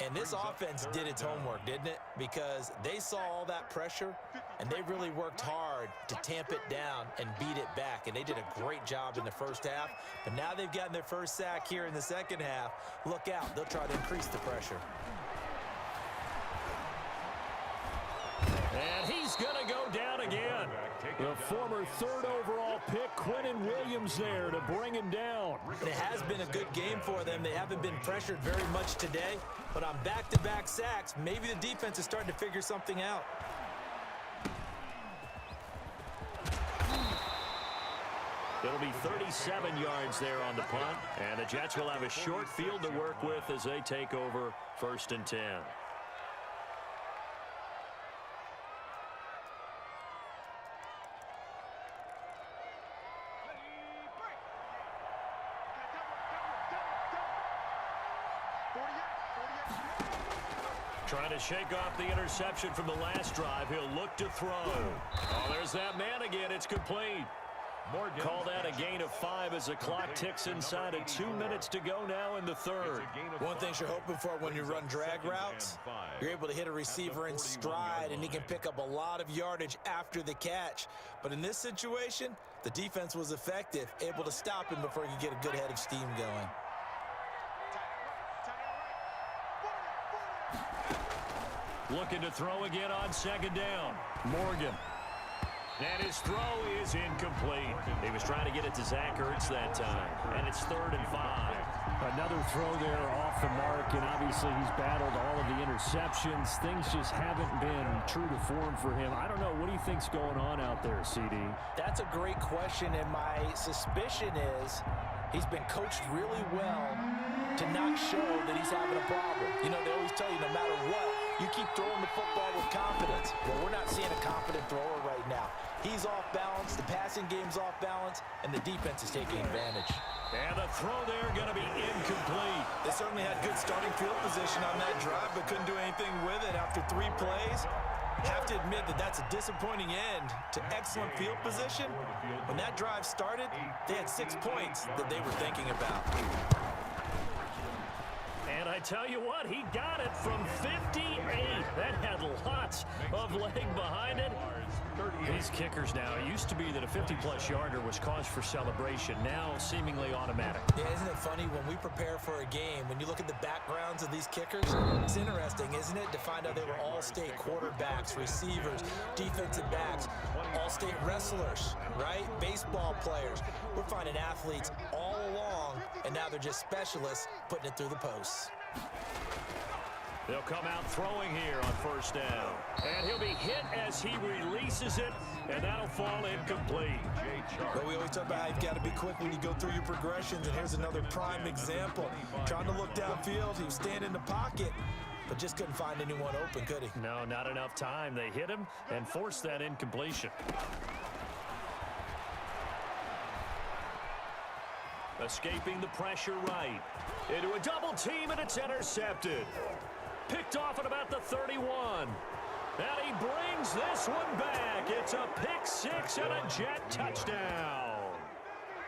and this offense did its homework, didn't it? Because they saw all that pressure, and they really worked hard to tamp it down and beat it back, and they did a great job in the first half. But now they've gotten their first sack here in the second half. Look out. They'll try to increase the pressure. And he's going to go down again. The former 3rd overall pick, Quentin Williams, there to bring him down. It has been a good game for them. They haven't been pressured very much today, but on back-to-back sacks, maybe the defense is starting to figure something out. It'll be 37 yards there on the punt, and the Jets will have a short field to work with as they take over 1st and 10. Trying to shake off the interception from the last drive. He'll look to throw. Oh, there's that man again. It's complete. Morgan. Call that a gain of 5 as the clock ticks inside of 2 minutes to go now in the third. One thing you're hoping for when you run drag routes, you're able to hit a receiver in stride, and he can pick up a lot of yardage after the catch. But in this situation, the defense was effective, able to stop him before he could get a good head of steam going. Looking to throw again on second down. Morgan. And his throw is incomplete. He was trying to get it to Zach Ertz that time. And it's 3rd and 5. Another throw there off the mark, and obviously he's battled all of the interceptions. Things just haven't been true to form for him. I don't know. What do you think's going on out there, CD? That's a great question, and my suspicion is he's been coached really well to not show that he's having a problem. You know, they always tell you no matter what, you keep throwing the football with confidence. Well, we're not seeing a confident thrower right now. He's off balance, the passing game's off balance, and the defense is taking advantage. And the throw there going to be incomplete. They certainly had good starting field position on that drive, but couldn't do anything with it after 3 plays. Have to admit that that's a disappointing end to excellent field position. When that drive started, they had 6 points that they were thinking about. And I tell you what, he got it from 58. That had lots of leg behind it. These kickers now, it used to be that a 50-plus yarder was cause for celebration. Now, seemingly automatic. Yeah, isn't it funny when we prepare for a game, when you look at the backgrounds of these kickers, it's interesting, isn't it, to find out they were all-state quarterbacks, receivers, defensive backs, all-state wrestlers, right? Baseball players. We're finding athletes all along, and now they're just specialists putting it through the posts. They'll come out throwing here on 1st down. And he'll be hit as he releases it, and that'll fall incomplete. But we always talk about how you've got to be quick when you go through your progressions, and here's another prime example. Trying to look downfield, he was standing in the pocket, but just couldn't find anyone open, could he? No, not enough time. They hit him and forced that incompletion. Escaping the pressure right. Into a double team, and it's intercepted. Picked off at about the 31. And he brings this one back. It's a pick 6 and a Jet touchdown.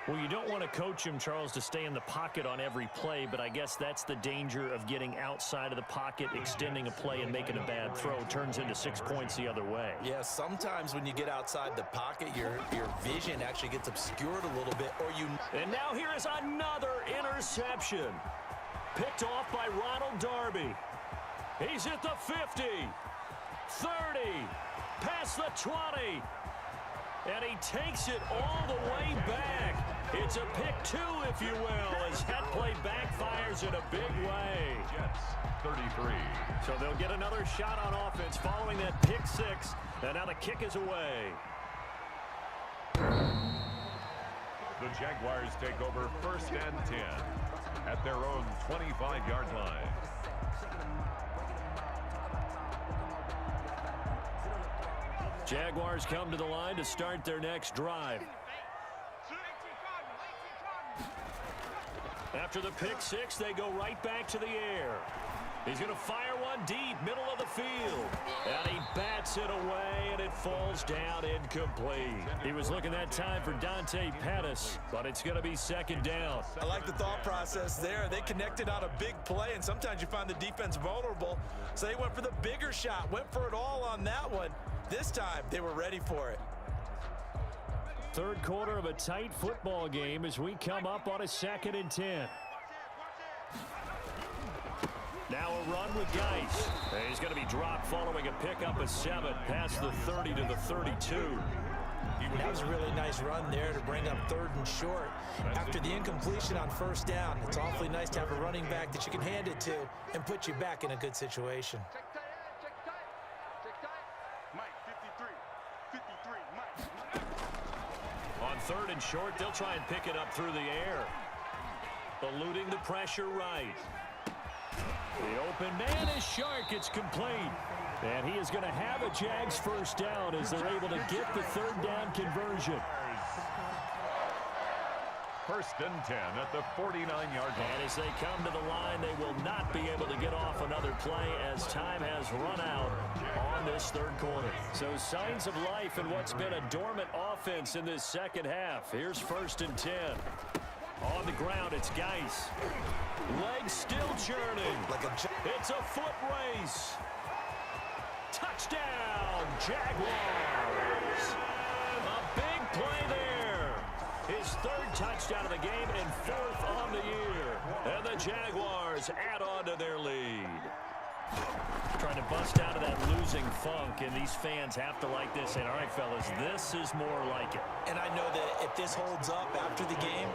Well, you don't want to coach him, Charles, to stay in the pocket on every play, but I guess that's the danger of getting outside of the pocket, extending a play, and making a bad throw. Turns into 6 points the other way. Yeah, sometimes when you get outside the pocket, your vision actually gets obscured a little bit, or you... And now here is another interception. Picked off by Ronald Darby. He's at the 50, 30, past the 20, and he takes it all the way back. It's a pick 2, if you will, as that play backfires in a big way. Jets, 33. So they'll get another shot on offense following that pick 6, and now the kick is away. The Jaguars take over 1st and 10 at their own 25-yard line. Jaguars come to the line to start their next drive. After the pick 6, they go right back to the air. He's going to fire one deep, middle of the field. And he bats it away, and it falls down incomplete. He was looking that time for Dante Pettis, but it's going to be 2nd down. I like the thought process there. They connected on a big play, and sometimes you find the defense vulnerable. So they went for the bigger shot, went for it all on that one. This time, they were ready for it. 3rd quarter of a tight football game as we come up on a 2nd and 10. Now a run with Geis. He's going to be dropped following a pickup of 7 past the 30 to the 32. That was a really nice run there to bring up 3rd and short. After the incompletion on 1st down, it's awfully nice to have a running back that you can hand it to and put you back in a good situation. On 3rd and short, they'll try and pick it up through the air. Eluding the pressure right. The open man is Shark. It's complete. And he is going to have a Jags 1st down as they're able to get the 3rd down conversion. 1st and 10 at the 49-yard line. And as they come to the line, they will not be able to get off another play as time has run out on this third quarter. So signs of life in what's been a dormant offense in this second half. Here's 1st and 10. On the ground, it's Geis. Legs still churning. It's a foot race. Touchdown, Jaguars. A big play there. His 3rd touchdown of the game and 4th on the year. And the Jaguars add on to their lead. Trying to bust out of that losing funk, and these fans have to like this. And all right, fellas, this is more like it. And I know that if this holds up after the game,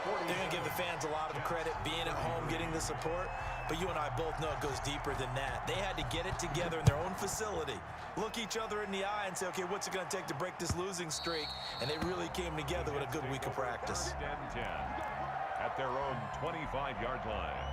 they're going to give the fans a lot of credit being at home, getting the support. But you and I both know it goes deeper than that. They had to get it together in their own facility, look each other in the eye and say, okay, what's it going to take to break this losing streak? And they really came together with a good week of practice. 1st and 10 at their own 25-yard line.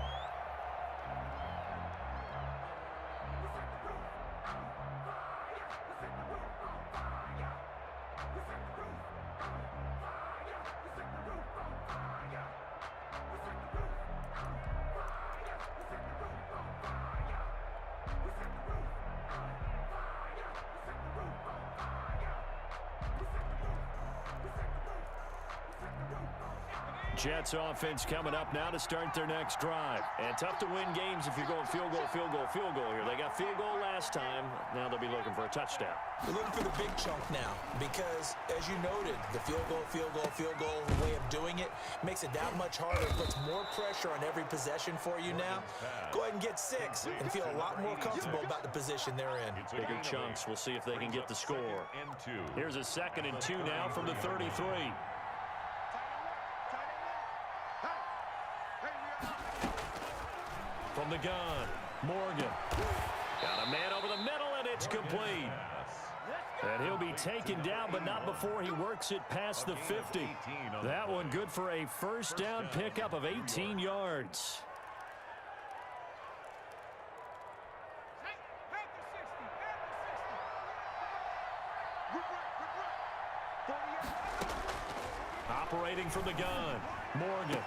Jets offense coming up now to start their next drive. And tough to win games if you're going field goal, field goal, field goal here. They got field goal last time. Now they'll be looking for a touchdown. We're looking for the big chunk now because, as you noted, the field goal way of doing it makes it that much harder. It puts more pressure on every possession for you now. Go ahead and get 6 and feel a lot more comfortable about the position they're in. Bigger chunks. We'll see if they can get the score. Here's a 2nd and 2 now from the 33. From the gun, Morgan. Got a man over the middle, and it's complete. And he'll be taken down, but not before he works it past the 50. That one good for a 1st down pickup of 18 yards. Operating from the gun, Morgan.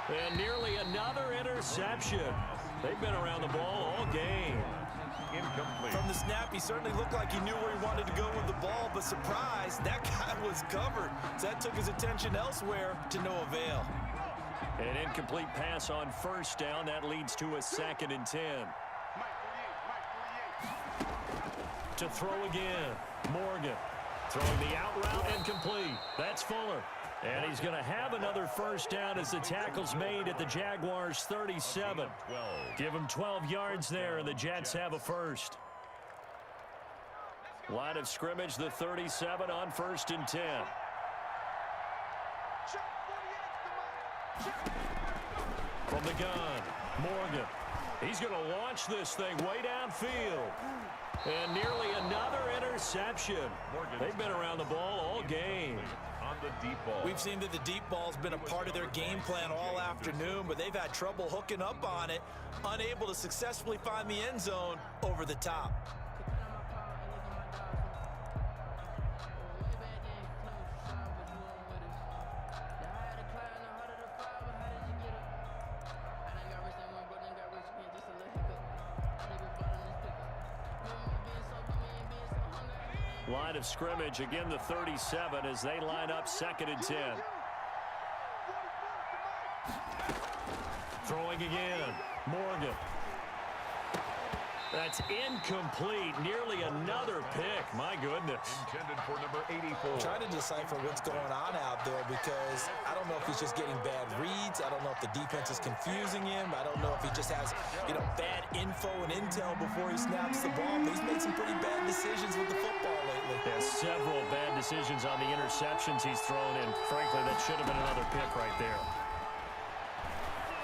And nearly another interception. They've been around the ball all game. Incomplete. From the snap, he certainly looked like he knew where he wanted to go with the ball, but surprise, that guy was covered. So that took his attention elsewhere to no avail. An incomplete pass on 1st down. That leads to a 2nd and 10. To throw again, Morgan. Throwing the out route incomplete. That's Fuller. And he's going to have another 1st down as the tackle's made at the Jaguars' 37. Give him 12 yards there, and the Jets have a 1st. Line of scrimmage, the 37 on 1st and 10. From the gun, Morgan. He's going to launch this thing way downfield. And nearly another interception. They've been around the ball all game. On the deep ball. We've seen that the deep ball's been a part of their game plan all afternoon, but they've had trouble hooking up on it, unable to successfully find the end zone over the top. Line of scrimmage, again the 37 as they line up 2nd and 10. Throwing again, Morgan. That's incomplete. Nearly another pick. My goodness. Intended for number 84. Trying to decipher what's going on out there because I don't know if he's just getting bad reads. I don't know if the defense is confusing him. I don't know if he just has, bad info and intel before he snaps the ball. But he's made some pretty bad decisions with the football lately. Yeah, several bad decisions on the interceptions he's thrown in. Frankly, that should have been another pick right there.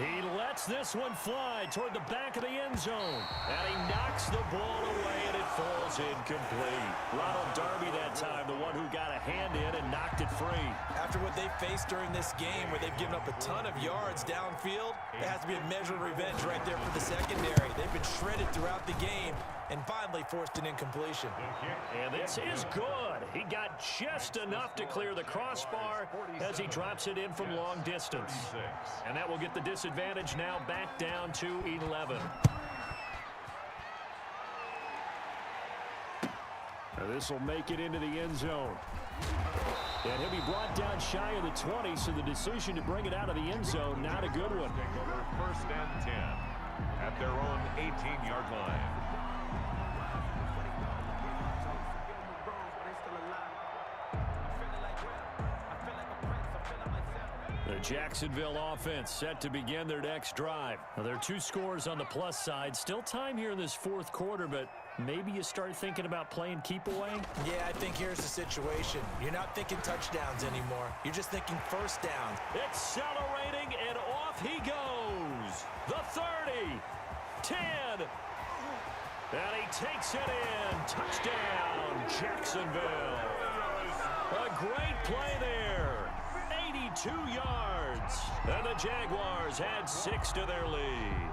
He lets this one fly toward the back of the end zone. And he knocks the ball away, and it falls incomplete. Ronald Darby that time, the one who got a hand in and knocked it free. After what they've faced during this game where they've given up a ton of yards downfield, it has to be a measure of revenge right there for the secondary. They've been shredded throughout the game and finally forced an incompletion. And this is good. He got just enough to clear the crossbar as he drops it in from long distance. And that will get the disadvantage now back down to 11. This will make it into the end zone. And he'll be brought down shy of the 20, so the decision to bring it out of the end zone, not a good one. Take over 1st and 10 at their own 18-yard line. The Jacksonville offense set to begin their next drive. Now, there are 2 scores on the plus side. Still time here in this 4th quarter, but maybe you start thinking about playing keep away? Yeah, I think here's the situation. You're not thinking touchdowns anymore. You're just thinking first downs. Accelerating, and off he goes. The 30, 10, and he takes it in. Touchdown, Jacksonville. A great play there. 82 yards. And the Jaguars add 6 to their lead.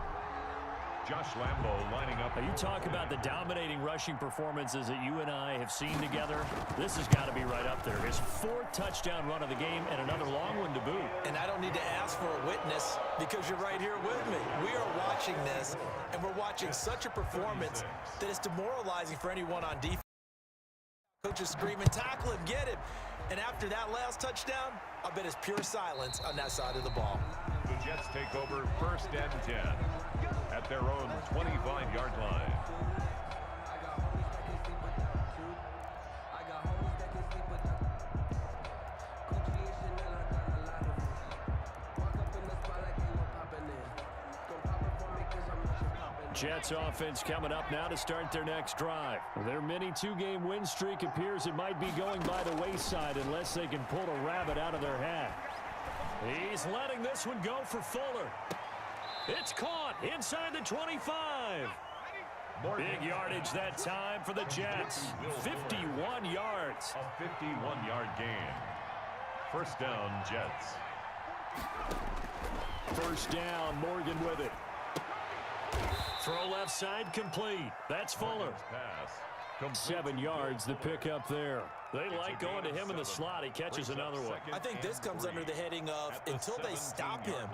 Josh Lambo lining up. You talk about the dominating rushing performances that you and I have seen together. This has got to be right up there. His 4th touchdown run of the game and another long one to boot. And I don't need to ask for a witness because you're right here with me. We are watching this, and we're watching such a performance that it's demoralizing for anyone on defense. Coach is screaming, tackle him, get him. And after that last touchdown, I bet it's pure silence on that side of the ball. The Jets take over 1st and 10 at their own 25-yard line. Jets offense coming up now to start their next drive. Their mini 2-game win streak appears it might be going by the wayside unless they can pull a rabbit out of their hat. He's letting this one go for Fuller. It's caught inside the 25. Big yardage that time for the Jets. 51 yards. A 51-yard gain. First down, Jets. First down, Morgan with it. Throw left side complete. That's Fuller. 7 yards the pick up there. They like going to him in the slot. He catches another one. I think this comes under the heading of until they stop him,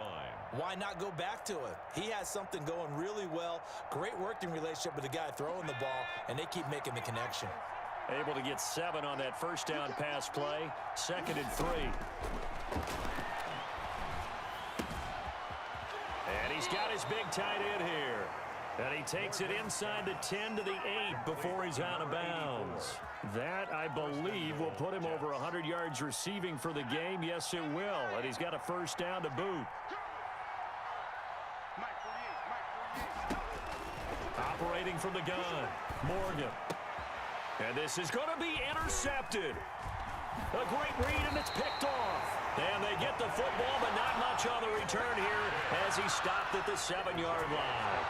why not go back to him? He has something going really well. Great working relationship with the guy throwing the ball, and they keep making the connection. Able to get 7 on that first down pass play. 2nd and 3. And he's got his big tight end here. And he takes it inside the 10 to the 8 before he's out of bounds. That, I believe, will put him over 100 yards receiving for the game. Yes, it will. And he's got a first down to boot. Operating from the gun, Morgan. And this is going to be intercepted. A great read, and it's picked off. And they get the football, but not much on the return here as he stopped at the 7-yard line.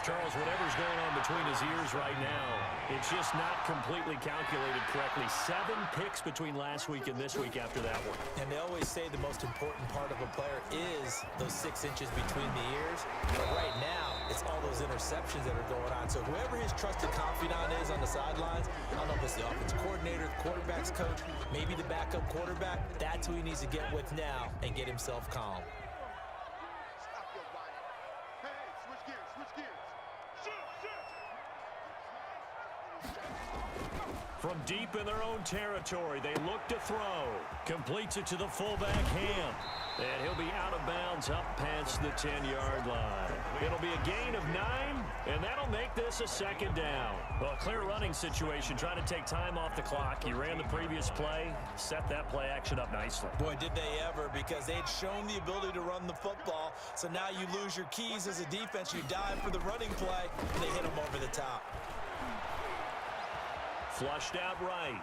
Charles, whatever's going on between his ears right now, it's just not completely calculated correctly. 7 picks between last week and this week after that one. And they always say the most important part of a player is those 6 inches between the ears. But right now, it's all those interceptions that are going on. So whoever his trusted confidant is on the sidelines, I don't know if it's the offensive coordinator, the quarterback's coach, maybe the backup quarterback, that's who he needs to get with now and get himself calm. Stop your whining. Hey, switch gears, switch gears. From deep in their own territory, they look to throw. Completes it to the fullback Ham. And he'll be out of bounds up past the 10-yard line. It'll be a gain of 9, and that'll make this a 2nd down. Well, a clear running situation, trying to take time off the clock. He ran the previous play, set that play action up nicely. Boy, did they ever, because they'd shown the ability to run the football. So now you lose your keys as a defense. You dive for the running play, and they hit him over the top. Flushed out right.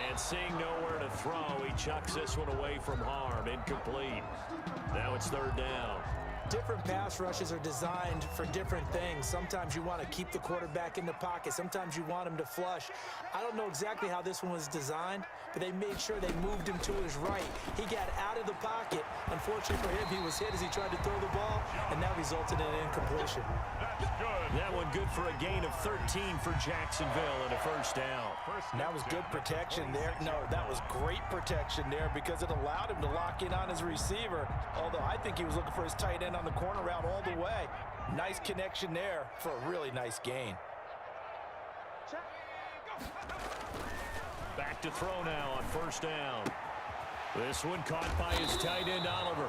And seeing nowhere to throw, he chucks this one away from harm. Incomplete. Now it's 3rd down. Different pass rushes are designed for different things. Sometimes you want to keep the quarterback in the pocket. Sometimes you want him to flush. I don't know exactly how this one was designed, but they made sure they moved him to his right. He got out of the pocket. Unfortunately for him, he was hit as he tried to throw the ball, and that resulted in an incompletion. That one good for a gain of 13 for Jacksonville and a first down. And that was good protection there. No, that was great protection there because it allowed him to lock in on his receiver, although I think he was looking for his tight end on the corner route all the way. Nice connection there for a really nice gain. Back to throw now on first down. This one caught by his tight end, Oliver.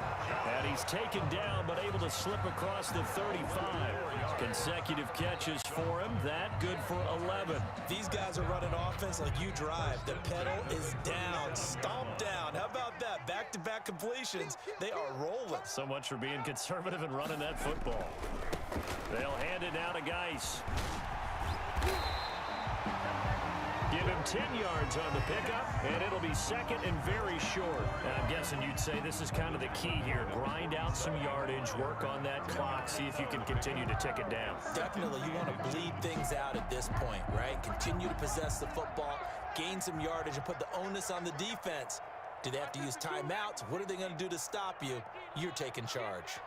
And he's taken down, but able to slip across the 35. Consecutive catches for him. That good for 11. These guys are running offense like you drive. The pedal is down, stomp down. How about that? Back-to-back completions. They are rolling. So much for being conservative and running that football. They'll hand it now to Geis. Give him 10 yards on the pickup, and it'll be second and very short. And I'm guessing you'd say this is kind of the key here. Grind out some yardage, work on that clock, see if you can continue to tick it down. Definitely, you want to bleed things out at this point, right? Continue to possess the football, gain some yardage, and put the onus on the defense. Do they have to use timeouts? What are they going to do to stop you? You're taking charge.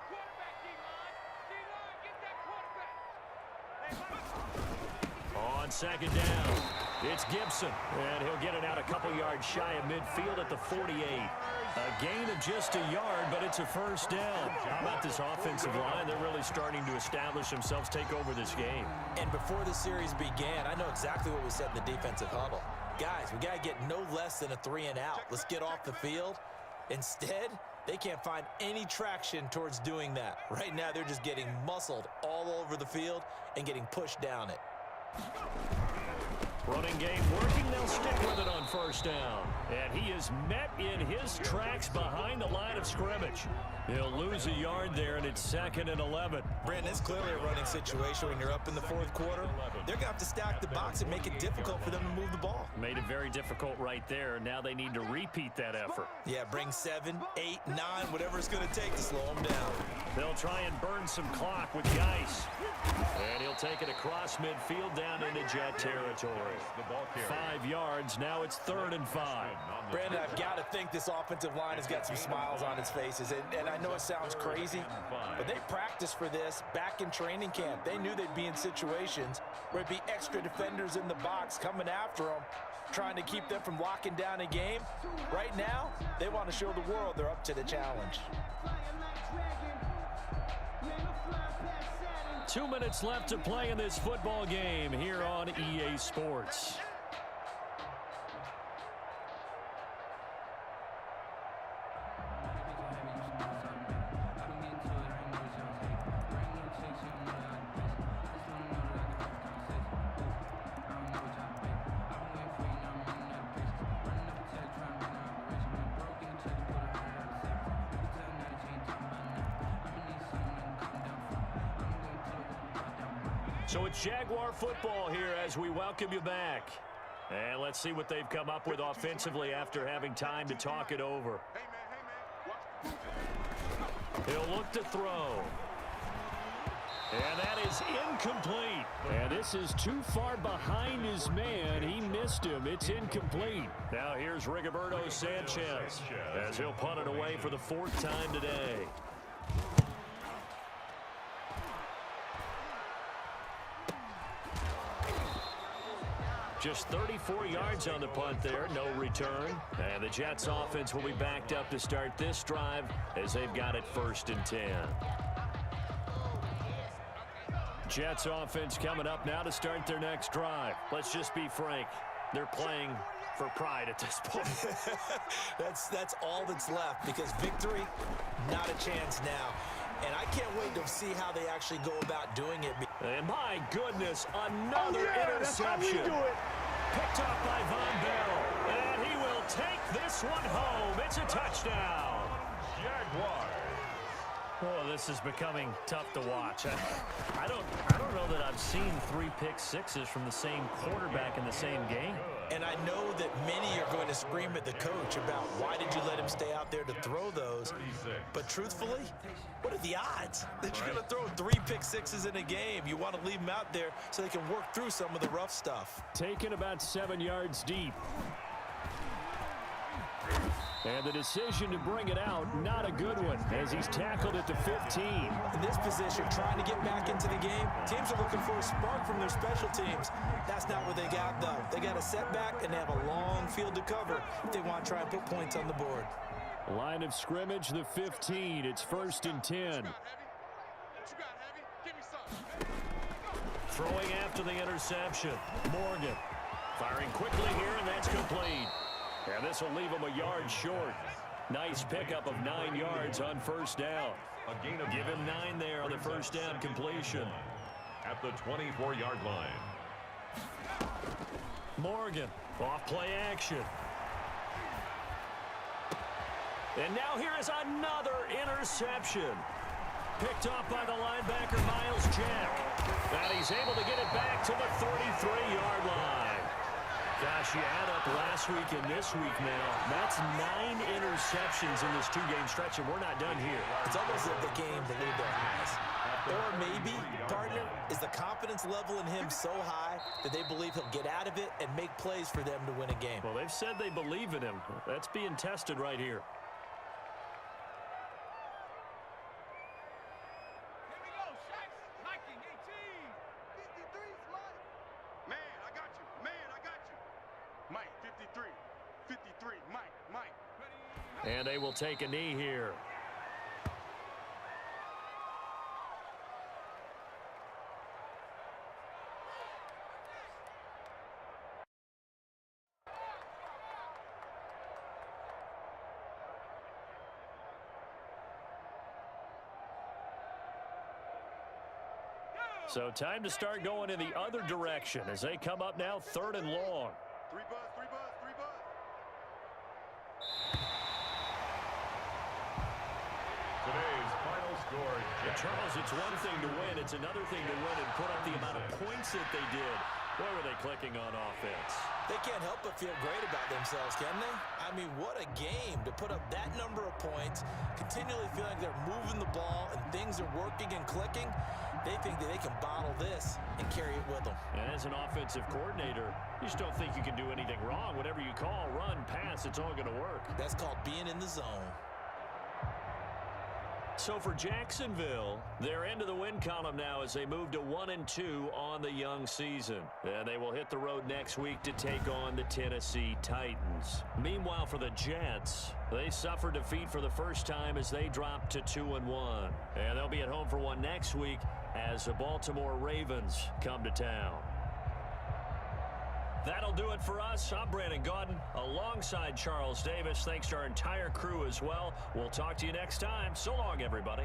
On second down, it's Gibson, and he'll get it out a couple yards shy of midfield at the 48. A gain of just a yard, but it's a first down. How about this offensive line? They're really starting to establish themselves, take over this game. And before the series began, I know exactly what we said in the defensive huddle. Guys, we got to get no less than a 3 and out. Let's get off the field. Instead, they can't find any traction towards doing that. Right now, they're just getting muscled all over the field and getting pushed down it. Running game working. They'll stick with it on first down. And he is met in his tracks behind the line of scrimmage. He'll lose a yard there, and it's second and 11. Brandon, it's clearly a running situation when you're up in the fourth quarter. They're going to have to stack the box and make it difficult for them to move the ball. Made it very difficult right there. Now they need to repeat that effort. Yeah, bring 7, 8, 9, whatever it's going to take to slow them down. They'll try and burn some clock with Geis. And he'll take it across midfield down into Jet territory. 5 yards. Now it's 3rd and 5. Brandon, I've got to think this offensive line has got some smiles on its faces. And I know it sounds crazy, but they practiced for this back in training camp. They knew they'd be in situations where it'd be extra defenders in the box coming after them, trying to keep them from locking down a game. Right now, they want to show the world they're up to the challenge. 2 minutes left to play in this football game here on EA Sports. So it's Jaguar football here as we welcome you back. And let's see what they've come up with offensively after having time to talk it over. He'll look to throw. And that is incomplete. And this is too far behind his man. He missed him. It's incomplete. Now here's Rigoberto Sanchez as he'll punt it away for the 4th time today. Just 34 yards on the punt there, no return. And the Jets offense will be backed up to start this drive as they've got it 1st and 10. Jets offense coming up now to start their next drive. Let's just be frank, they're playing for pride at this point. That's all that's left, because victory, not a chance now. And I can't wait to see how they actually go about doing it. And my goodness, another interception. Picked up by Von Bell. And he will take this one home. It's a touchdown. Jaguars. Oh, this is becoming tough to watch. I don't know that I've seen 3 pick sixes from the same quarterback in the same game. And I know that many are going to scream at the coach about why did you let him stay out there to throw those. But truthfully, what are the odds that you're going to throw 3 pick sixes in a game? You want to leave them out there so they can work through some of the rough stuff. Taken about 7 yards deep. And the decision to bring it out, not a good one, as he's tackled at the 15. In this position, trying to get back into the game, teams are looking for a spark from their special teams. That's not what they got, though. They got a setback, and they have a long field to cover if they want to try and put points on the board. Line of scrimmage, the 15. It's 1st and 10. Throwing after the interception, Morgan. Firing quickly here, and that's complete. And this will leave him a yard short. Nice pickup of 9 yards on first down. Give him 9 there on the first down completion. At the 24-yard line. Morgan, off play action. And now here is another interception. Picked off by the linebacker, Miles Jack. And he's able to get it back to the 33-yard line. Gosh, you add up last week and this week now. That's 9 interceptions in this 2-game stretch, and we're not done here. It's almost like the game to lead their eyes. Or maybe, partner, is the confidence level in him so high that they believe he'll get out of it and make plays for them to win a game. Well, they've said they believe in him. That's being tested right here. And they will take a knee here. So time to start going in the other direction as they come up now 3rd and long. Three buzz. Today's final score. Charles, it's one thing to win. It's another thing to win and put up the amount of points that they did. Boy, were they clicking on offense. They can't help but feel great about themselves, can they? I mean, what a game to put up that number of points, continually feeling they're moving the ball and things are working and clicking. They think that they can bottle this and carry it with them. And as an offensive coordinator, you just don't think you can do anything wrong. Whatever you call, run, pass, it's all going to work. That's called being in the zone. So for Jacksonville, they're into the win column now as they move to 1-2 on the young season. And they will hit the road next week to take on the Tennessee Titans. Meanwhile, for the Jets, they suffered defeat for the first time as they dropped to 2-1. And they'll be at home for one next week as the Baltimore Ravens come to town. That'll do it for us. I'm Brandon Gaudin alongside Charles Davis. Thanks to our entire crew as well. We'll talk to you next time. So long, everybody.